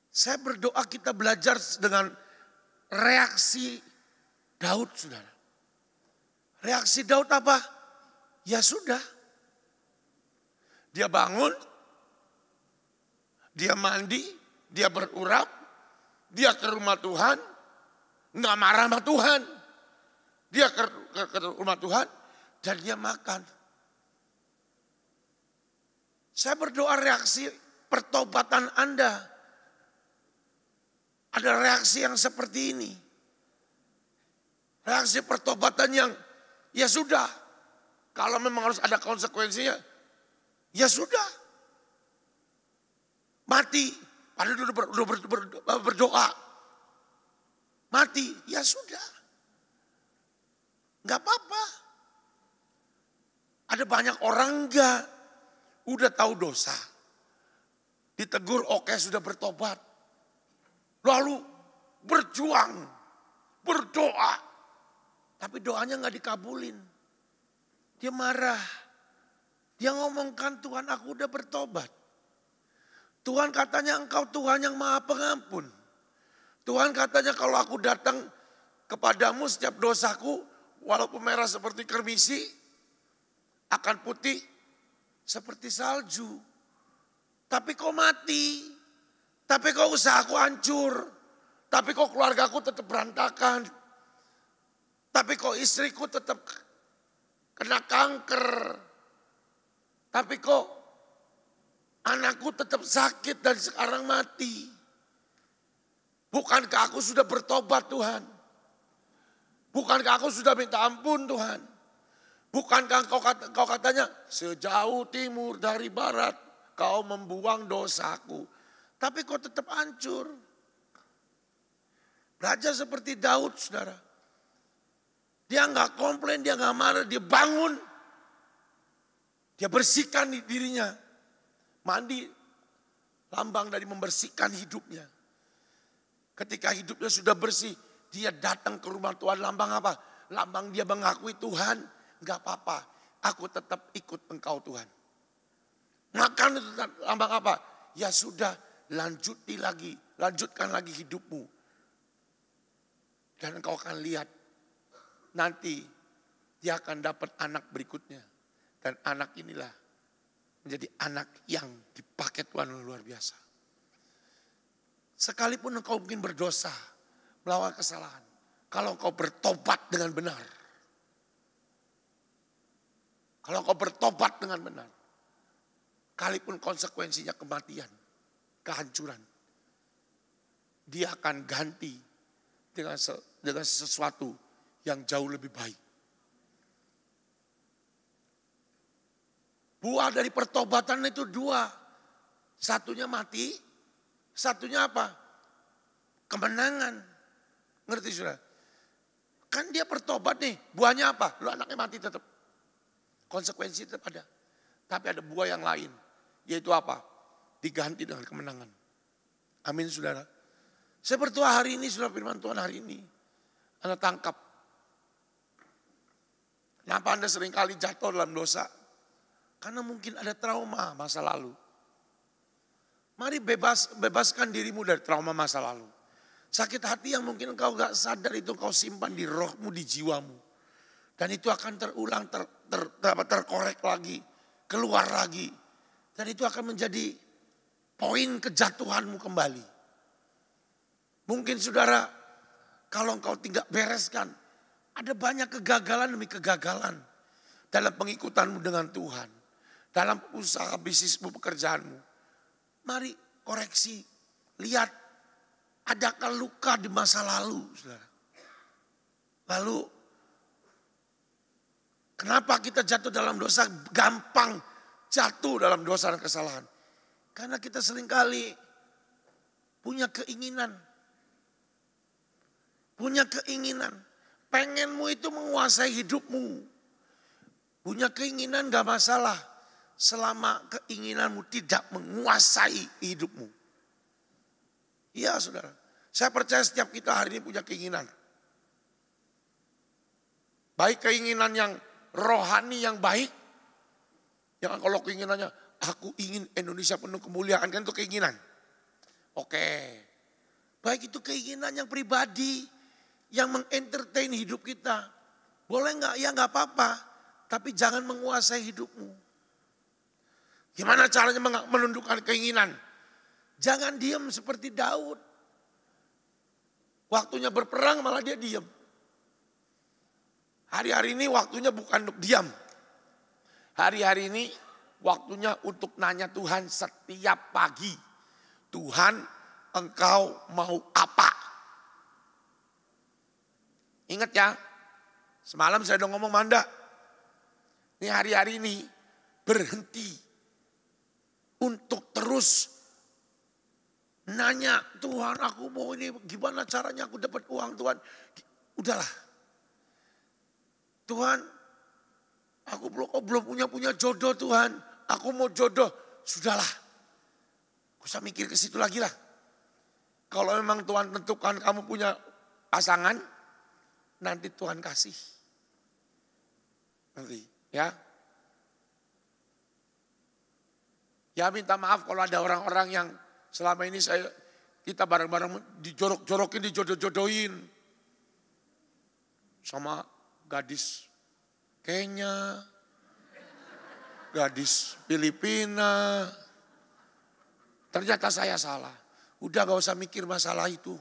Saya berdoa kita belajar dengan reaksi Daud, saudara. Reaksi Daud apa? Ya sudah. Dia bangun, dia mandi, dia berurap, dia ke rumah Tuhan, nggak marah sama Tuhan. Dia ke rumah Tuhan dan dia makan. Saya berdoa reaksi pertobatan Anda. Ada reaksi yang seperti ini. Reaksi pertobatan yang ya sudah. Kalau memang harus ada konsekuensinya, ya sudah. Mati. Padahal udah berdoa. Mati, ya sudah. Gak apa-apa. Ada banyak orang enggak. Udah tahu dosa. Ditegur, oke sudah bertobat. Lalu berjuang, berdoa. Tapi doanya gak dikabulin. Dia marah. Dia ngomongkan, Tuhan aku udah bertobat. Tuhan katanya engkau Tuhan yang maha pengampun. Tuhan katanya kalau aku datang kepadamu setiap dosaku, walaupun merah seperti kermisi, akan putih seperti salju. Tapi kok mati. Tapi kok usahaku hancur. Tapi kok keluargaku tetap berantakan. Tapi kok istriku tetap kena kanker. Tapi kok anakku tetap sakit dan sekarang mati. Bukankah aku sudah bertobat Tuhan? Bukankah aku sudah minta ampun Tuhan? Bukankah kau katanya sejauh timur dari barat kau membuang dosaku. Tapi kau tetap hancur. Belajar seperti Daud saudara. Dia nggak komplain, dia nggak marah, dia bangun. Dia bersihkan dirinya. Mandi lambang dari membersihkan hidupnya. Ketika hidupnya sudah bersih, dia datang ke rumah Tuhan. Lambang apa? Lambang dia mengakui Tuhan, gak apa-apa, aku tetap ikut engkau Tuhan. Makan itu lambang apa? Ya sudah, lanjutkan lagi hidupmu. Dan engkau akan lihat, nanti dia akan dapat anak berikutnya. Dan anak inilah menjadi anak yang dipakai Tuhan luar biasa. Sekalipun engkau mungkin berdosa, melawan kesalahan. Kalau engkau bertobat dengan benar, Kalau kau bertobat dengan benar, kalipun konsekuensinya kematian, kehancuran, dia akan ganti dengan sesuatu yang jauh lebih baik. Buah dari pertobatan itu dua. Satunya mati, satunya apa? Kemenangan. Ngerti sudah? Kan dia bertobat nih, buahnya apa? Lu anaknya mati tetap. Konsekuensi tetap ada. Tapi ada buah yang lain. Yaitu apa? Diganti dengan kemenangan. Amin saudara. Saya berdoa hari ini, saudara, firman Tuhan hari ini. Anda tangkap. Kenapa Anda seringkali jatuh dalam dosa? Karena mungkin ada trauma masa lalu. Mari bebaskan dirimu dari trauma masa lalu. Sakit hati yang mungkin engkau gak sadar itu kau simpan di rohmu, di jiwamu. Dan itu akan terulang, terkorek lagi, keluar lagi. Dan itu akan menjadi poin kejatuhanmu kembali. Mungkin saudara, kalau engkau tidak bereskan, ada banyak kegagalan demi kegagalan dalam pengikutanmu dengan Tuhan. Dalam usaha bisnismu, pekerjaanmu. Mari koreksi, lihat adakah luka di masa lalu. Saudara. Lalu kenapa kita jatuh dalam dosa, gampang jatuh dalam dosa dan kesalahan. Karena kita seringkali punya keinginan. Punya keinginan. Pengenmu itu menguasai hidupmu. Punya keinginan gak masalah. Selama keinginanmu tidak menguasai hidupmu. Iya saudara. Saya percaya setiap kita hari ini punya keinginan. Baik keinginan yang rohani yang baik. Yang kalau keinginannya, aku ingin Indonesia penuh kemuliaan. Kan itu keinginan. Oke. Baik itu keinginan yang pribadi. Yang mengentertain hidup kita. Boleh gak? Ya gak apa-apa. Tapi jangan menguasai hidupmu. Gimana caranya menundukkan keinginan? Jangan diam seperti Daud. Waktunya berperang malah dia diam. Hari-hari ini waktunya bukan untuk diam. Hari-hari ini waktunya untuk nanya Tuhan setiap pagi. Tuhan, engkau mau apa? Ingat ya, semalam saya udah ngomong Manda. Ini hari-hari ini berhenti. Untuk terus nanya, Tuhan aku mau ini gimana caranya aku dapat uang Tuhan. Udahlah. Tuhan aku belum punya jodoh Tuhan. Aku mau jodoh. Sudahlah. Gak usah mikir ke situ lagi lah. Kalau memang Tuhan tentukan kamu punya pasangan. Nanti Tuhan kasih. Nanti ya. Ya minta maaf kalau ada orang-orang yang selama ini kita bareng-bareng dijorok-jorokin, dijodoh-jodohin. Sama gadis Kenya, gadis Filipina. Ternyata saya salah. Udah gak usah mikir masalah itu.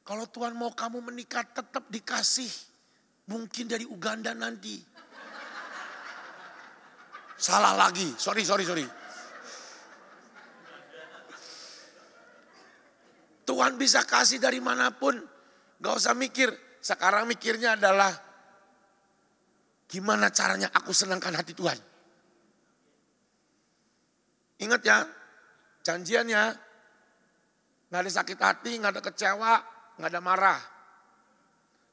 Kalau Tuhan mau kamu menikah tetap dikasih. Mungkin dari Uganda nanti. Salah lagi, sorry. Tuhan bisa kasih dari manapun. Gak usah mikir. Sekarang mikirnya adalah gimana caranya aku senangkan hati Tuhan. Ingat ya, janjiannya gak ada sakit hati, gak ada kecewa, gak ada marah.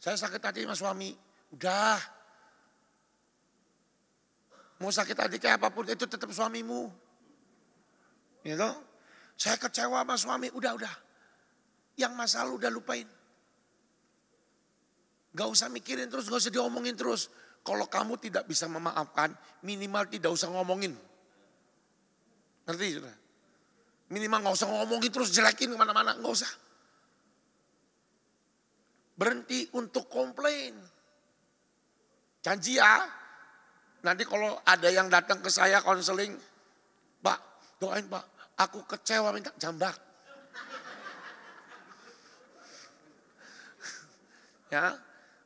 Saya sakit hati sama suami, udah. Mau sakit hati kayak apapun itu tetap suamimu. Gitu. Saya kecewa sama suami, udah. Yang masa lalu udah lupain. Gak usah mikirin terus, gak usah diomongin terus. Kalau kamu tidak bisa memaafkan, minimal tidak usah ngomongin. Ngerti sudah? Minimal gak usah ngomongin terus, jelekin kemana-mana, gak usah. Berhenti untuk komplain. Janji ya, nanti kalau ada yang datang ke saya konseling, Pak doain Pak, aku kecewa minta jambak. Ya,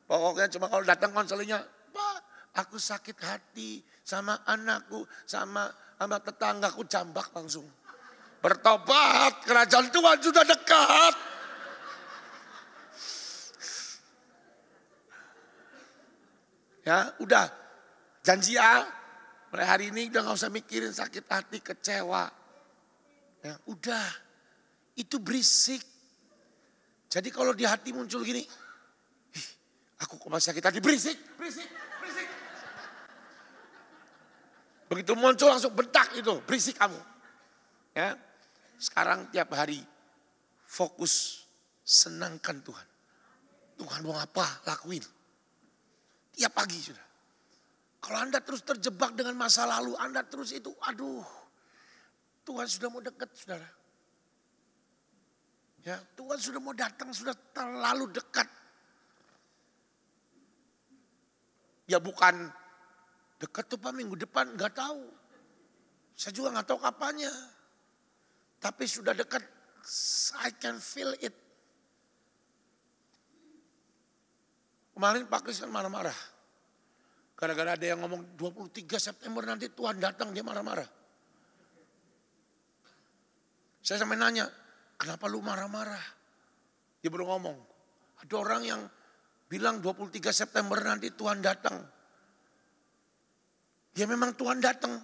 pokoknya cuma kalau datang konselingnya, Pak, Aku sakit hati sama anakku, sama tetanggaku, jambak langsung. Bertobat, kerajaan Tuhan sudah dekat. Ya, udah. Janji ya, mulai hari ini udah gak usah mikirin sakit hati, kecewa. Ya, udah. Itu berisik. Jadi kalau di hati muncul gini, aku kok masih sakit hati, berisik. Begitu muncul langsung bentak itu, berisik kamu. Ya, sekarang tiap hari fokus senangkan Tuhan. Tuhan mau apa, lakuin. Tiap pagi sudah. Kalau Anda terus terjebak dengan masa lalu, Anda terus itu, aduh. Tuhan sudah mau dekat, saudara. Ya, Tuhan sudah mau datang, sudah terlalu dekat. Ya bukan dekat tuh Pak minggu depan, nggak tahu. Saya juga nggak tahu kapannya. Tapi sudah dekat, I can feel it. Kemarin Pak Kris kan marah-marah. Gara-gara ada yang ngomong 23 September nanti Tuhan datang, dia marah-marah. Saya sampai nanya, kenapa lu marah-marah? Dia baru ngomong, ada orang yang bilang 23 September nanti Tuhan datang. Ya memang Tuhan datang.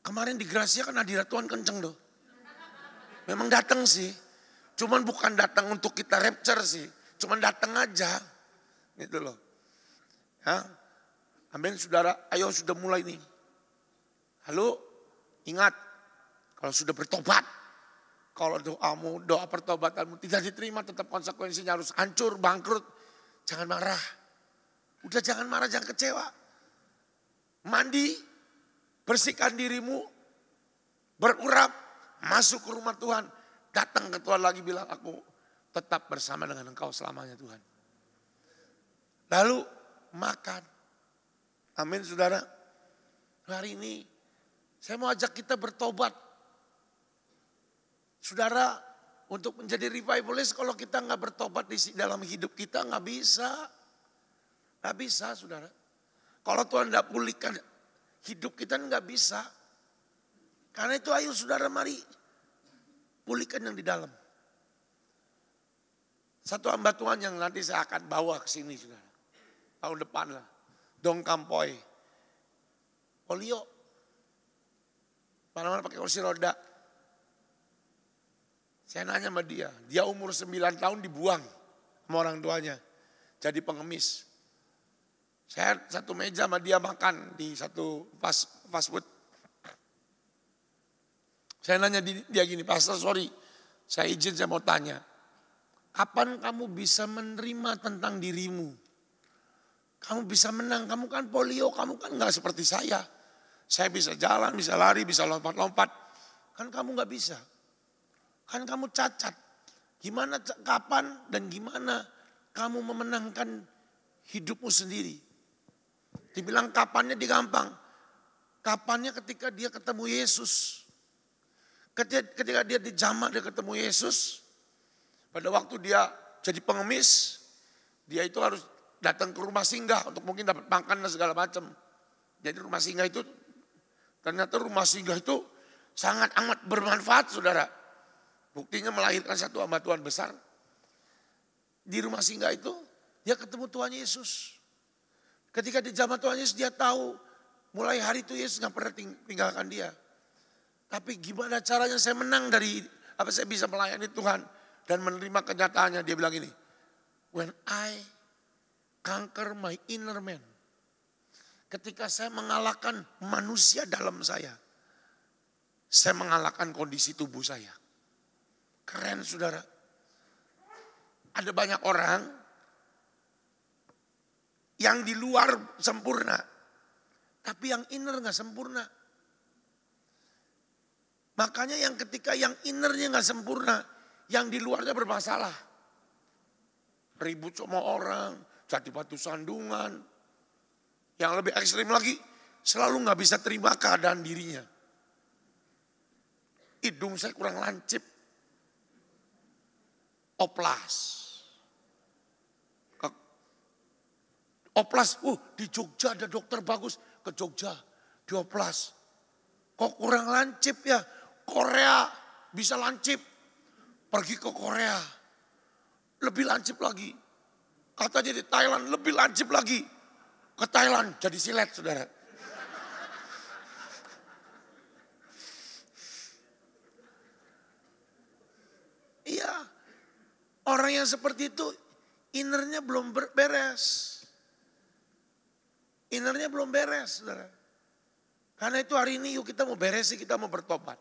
Kemarin di Gracia kan hadirat Tuhan kenceng tuh. Memang datang sih. Cuman bukan datang untuk kita rapture sih. Cuman datang aja. Gitu loh. Ya. Amin saudara, ayo sudah mulai nih. Halo, ingat. Kalau sudah bertobat. Kalau doamu, doa pertobatanmu tidak diterima, tetap konsekuensinya harus hancur, bangkrut. Jangan marah. Udah jangan marah, jangan kecewa. Mandi, bersihkan dirimu, berurap, masuk ke rumah Tuhan. Datang ke Tuhan lagi bilang, aku tetap bersama dengan Engkau selamanya Tuhan. Lalu makan. Amin saudara. Hari ini saya mau ajak kita bertobat. Saudara, untuk menjadi revivalist kalau kita nggak bertobat di dalam hidup kita nggak bisa. Nggak bisa saudara. Kalau Tuhan nggak pulihkan hidup kita nggak bisa. Karena itu ayo saudara mari pulihkan yang di dalam. Satu hamba Tuhan yang nanti saya akan bawa ke sini saudara. Tahun depan lah. Dong Kampoi. Polio. Mana-mana pakai kursi roda. Saya nanya sama dia. Dia umur 9 tahun dibuang sama orang tuanya. Jadi pengemis. Saya satu meja sama dia makan di satu fast food. Saya nanya dia gini, Pastor sorry. Saya izin saya mau tanya. Kapan kamu bisa menerima tentang dirimu? Kamu bisa menang, kamu kan polio, kamu kan gak seperti saya. Saya bisa jalan, bisa lari, bisa lompat-lompat. Kan kamu gak bisa. Kan kamu cacat. Gimana, kapan dan gimana kamu memenangkan hidupmu sendiri. Dibilang kapannya digampang. Kapannya ketika dia ketemu Yesus. Ketika dia dijamak dia ketemu Yesus. Pada waktu dia jadi pengemis. Dia itu harus datang ke rumah singgah untuk mungkin dapat makan dan segala macam. Jadi rumah singgah itu, ternyata rumah singgah itu sangat amat bermanfaat saudara. Buktinya melahirkan satu hamba Tuhan besar. Di rumah singgah itu dia ketemu Tuhan Yesus. Ketika di zaman Tuhan Yesus dia tahu mulai hari itu Yesus gak pernah tinggalkan dia. Tapi gimana caranya saya menang dari apa saya bisa melayani Tuhan dan menerima kenyataannya. Dia bilang ini, when I conquer my inner man. Ketika saya mengalahkan manusia dalam saya mengalahkan kondisi tubuh saya. Keren saudara. Ada banyak orang yang di luar sempurna. Tapi yang inner gak sempurna. Makanya yang ketika yang innernya gak sempurna. Yang di luarnya bermasalah. Ribut sama orang. Jadi batu sandungan. Yang lebih ekstrim lagi. Selalu gak bisa terima keadaan dirinya. Hidung saya kurang lancip. Oplas. Oplas, di Jogja ada dokter bagus. Ke Jogja, dioplas. Kok kurang lancip ya? Korea bisa lancip. Pergi ke Korea, lebih lancip lagi. Katanya di Thailand lebih lancip lagi. Ke Thailand jadi silet, saudara. Iya, orang yang seperti itu innernya belum beres. Innernya belum beres, saudara. Karena itu hari ini yuk kita mau beres sih, kita mau bertobat.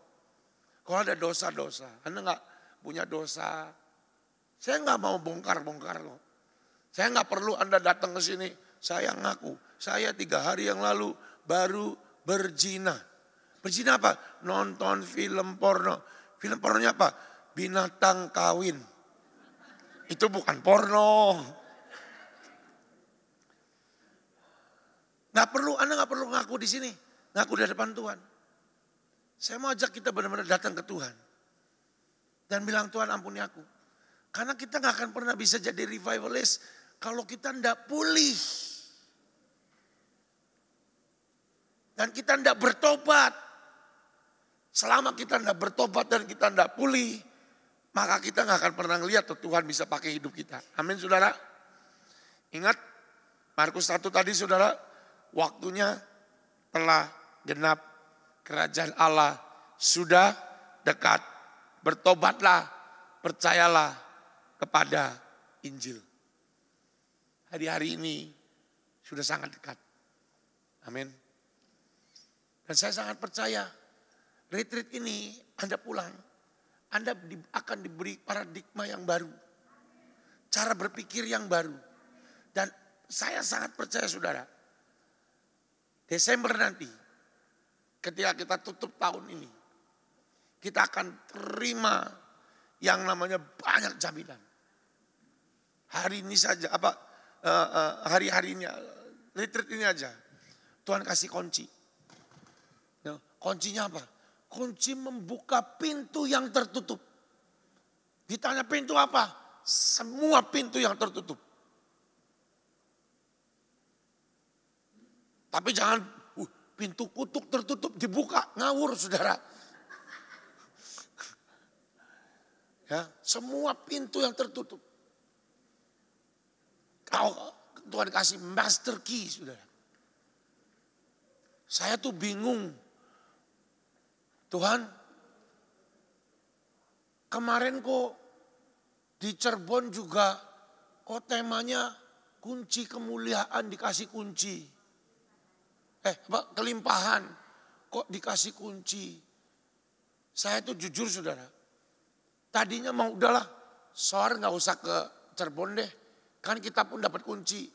Kalau ada dosa-dosa, Anda nggak punya dosa, saya nggak mau bongkar-bongkar loh. Saya nggak perlu Anda datang ke sini, saya ngaku, saya 3 hari yang lalu baru berzina. Berzina apa? Nonton film porno. Film pornonya apa? Binatang kawin. Itu bukan porno. Anda nggak perlu ngaku di sini, ngaku di depan Tuhan. Saya mau ajak kita benar-benar datang ke Tuhan dan bilang, Tuhan ampuni aku. Karena kita nggak akan pernah bisa jadi revivalist kalau kita ndak pulih dan kita ndak bertobat. Selama kita ndak bertobat dan kita ndak pulih, maka kita nggak akan pernah ngelihat Tuhan bisa pakai hidup kita. Amin, saudara. Ingat Markus 1 tadi, saudara, waktunya telah genap, kerajaan Allah sudah dekat. Bertobatlah, percayalah kepada Injil. Hari-hari ini sudah sangat dekat. Amin. Dan saya sangat percaya, retreat ini Anda pulang, Anda akan diberi paradigma yang baru. Cara berpikir yang baru. Dan saya sangat percaya, saudara, Desember nanti, ketika kita tutup tahun ini, kita akan terima yang namanya banyak jaminan. Hari ini saja, hari-hari ini, retreat ini aja, Tuhan kasih kunci. Kuncinya apa? Kunci membuka pintu yang tertutup. Ditanya pintu apa? Semua pintu yang tertutup. Tapi jangan pintu kutuk tertutup dibuka, ngawur, saudara. Ya, semua pintu yang tertutup. Tuhan kasih master key, saudara. Saya tuh bingung. Tuhan, kemarin kok di Cirebon juga kok temanya kunci kemuliaan dikasih kunci. Kelimpahan kok dikasih kunci. Saya tuh jujur, saudara. Tadinya mau udahlah, soal gak usah ke Cirebon deh. Kan kita pun dapat kunci.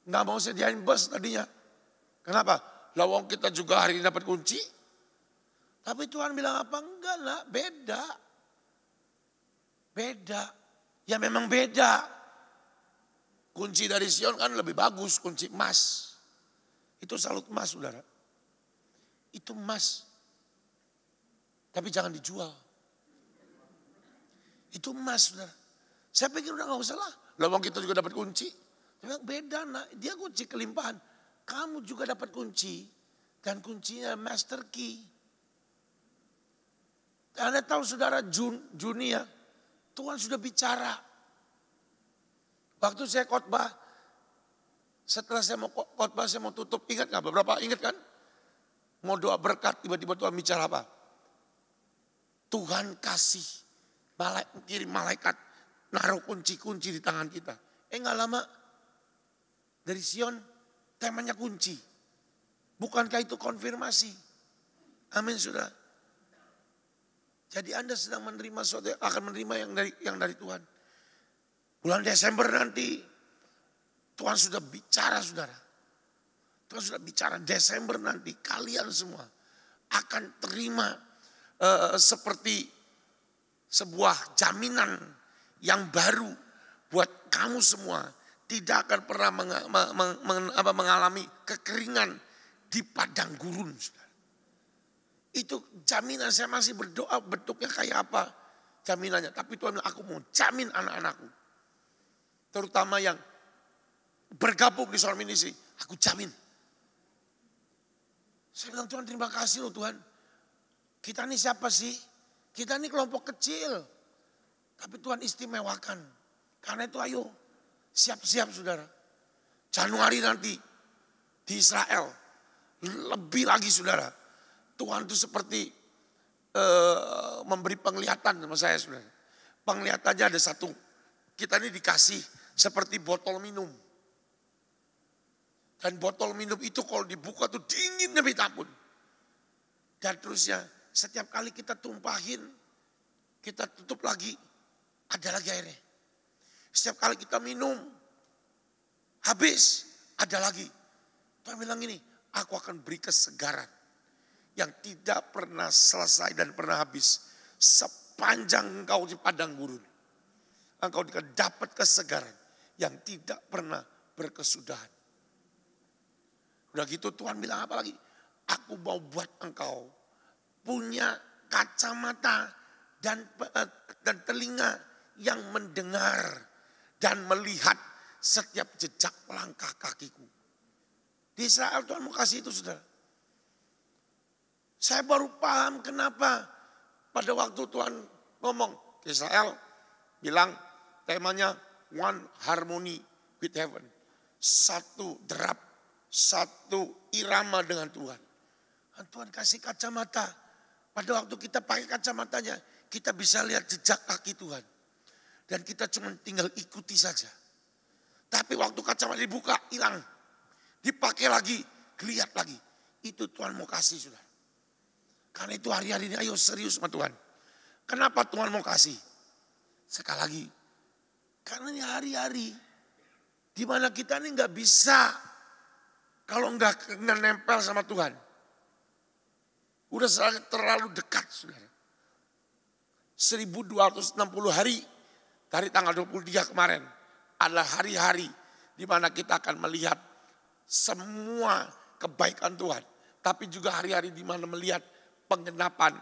Gak mau sediain bus tadinya. Kenapa? Lawang kita juga hari ini dapat kunci. Tapi Tuhan bilang apa? Enggak lah, beda. Beda. Ya memang beda. Kunci dari Sion kan lebih bagus, kunci emas. Itu salut emas, saudara. Itu emas. Tapi jangan dijual. Itu emas, saudara. Saya pikir udah gak usah lah. Lawang kita juga dapat kunci. Dia bilang beda, nak. Dia kunci kelimpahan. Kamu juga dapat kunci. Dan kuncinya master key. Anda tahu, saudara, Juni ya. Tuhan sudah bicara. Waktu saya khotbah. Setelah saya mau khotbah, saya mau tutup. Ingat gak? Beberapa ingat kan? Mau doa berkat, tiba-tiba Tuhan bicara apa? Tuhan kasih. Kirim malaikat. Naruh kunci-kunci di tangan kita. Gak lama. Dari Sion, temanya kunci. Bukankah itu konfirmasi? Amin, saudara. Jadi Anda sedang menerima sesuatu, akan menerima yang dari Tuhan. Bulan Desember nanti, Tuhan sudah bicara, saudara. Tuhan sudah bicara Desember nanti, kalian semua akan terima seperti sebuah jaminan yang baru buat kamu semua. Tidak akan pernah mengalami kekeringan di padang gurun, saudara. Itu jaminan. Saya masih berdoa bentuknya kayak apa jaminannya. Tapi Tuhan bilang, aku mau jamin anak-anakku. Terutama yang bergabung di Soul Ministry, aku jamin. Saya bilang, Tuhan terima kasih loh Tuhan. Kita ini siapa sih? Kita ini kelompok kecil. Tapi Tuhan istimewakan. Karena itu ayo siap-siap saudara. Januari nanti di Israel. Lebih lagi saudara. Tuhan itu seperti memberi penglihatan sama saya saudara. Penglihatannya ada satu. Kita ini dikasih seperti botol minum. Dan botol minum itu kalau dibuka tuh dingin demi ampun. Dan terusnya setiap kali kita tumpahin, kita tutup lagi, ada lagi airnya. Setiap kali kita minum, habis, ada lagi. Tuhan bilang ini, aku akan beri kesegaran yang tidak pernah selesai dan pernah habis. Sepanjang engkau di padang gurun, engkau dapat kesegaran yang tidak pernah berkesudahan. Udah gitu Tuhan bilang apa lagi? Aku mau buat engkau punya kacamata dan telinga yang mendengar dan melihat setiap jejak langkah kakiku. Di Israel Tuhan mau kasih itu saudara. Saya baru paham kenapa pada waktu Tuhan ngomong ke Israel bilang temanya One Harmony with Heaven. Satu derap, satu irama dengan Tuhan. Dan Tuhan kasih kacamata. Pada waktu kita pakai kacamatanya, kita bisa lihat jejak kaki Tuhan. Dan kita cuma tinggal ikuti saja. Tapi waktu kacamata dibuka, hilang. Dipakai lagi, lihat lagi. Itu Tuhan mau kasih sudah. Karena itu hari-hari ini ayo serius sama Tuhan. Kenapa Tuhan mau kasih? Sekali lagi. Karena ini hari-hari. Dimana kita ini gak bisa. Kalau gak kena nempel sama Tuhan. Udah terlalu dekat saudara. 1260 hari dari tanggal 23 kemarin adalah hari-hari di mana kita akan melihat semua kebaikan Tuhan. Tapi juga hari-hari di mana melihat penggenapan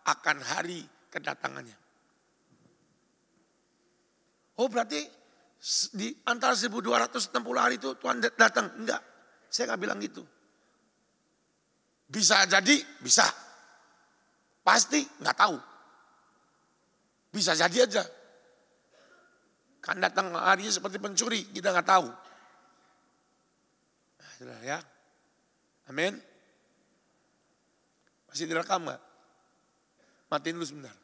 akan hari kedatangannya. Oh berarti di antara 1260 hari itu Tuhan datang? Enggak, saya gak bilang gitu. Bisa jadi, bisa. Pasti nggak tahu. Bisa jadi aja. Kan datang harinya seperti pencuri, kita nggak tahu. Nah, sudah ya. Amin. Masih direkam nggak? Matiin dulu sebentar.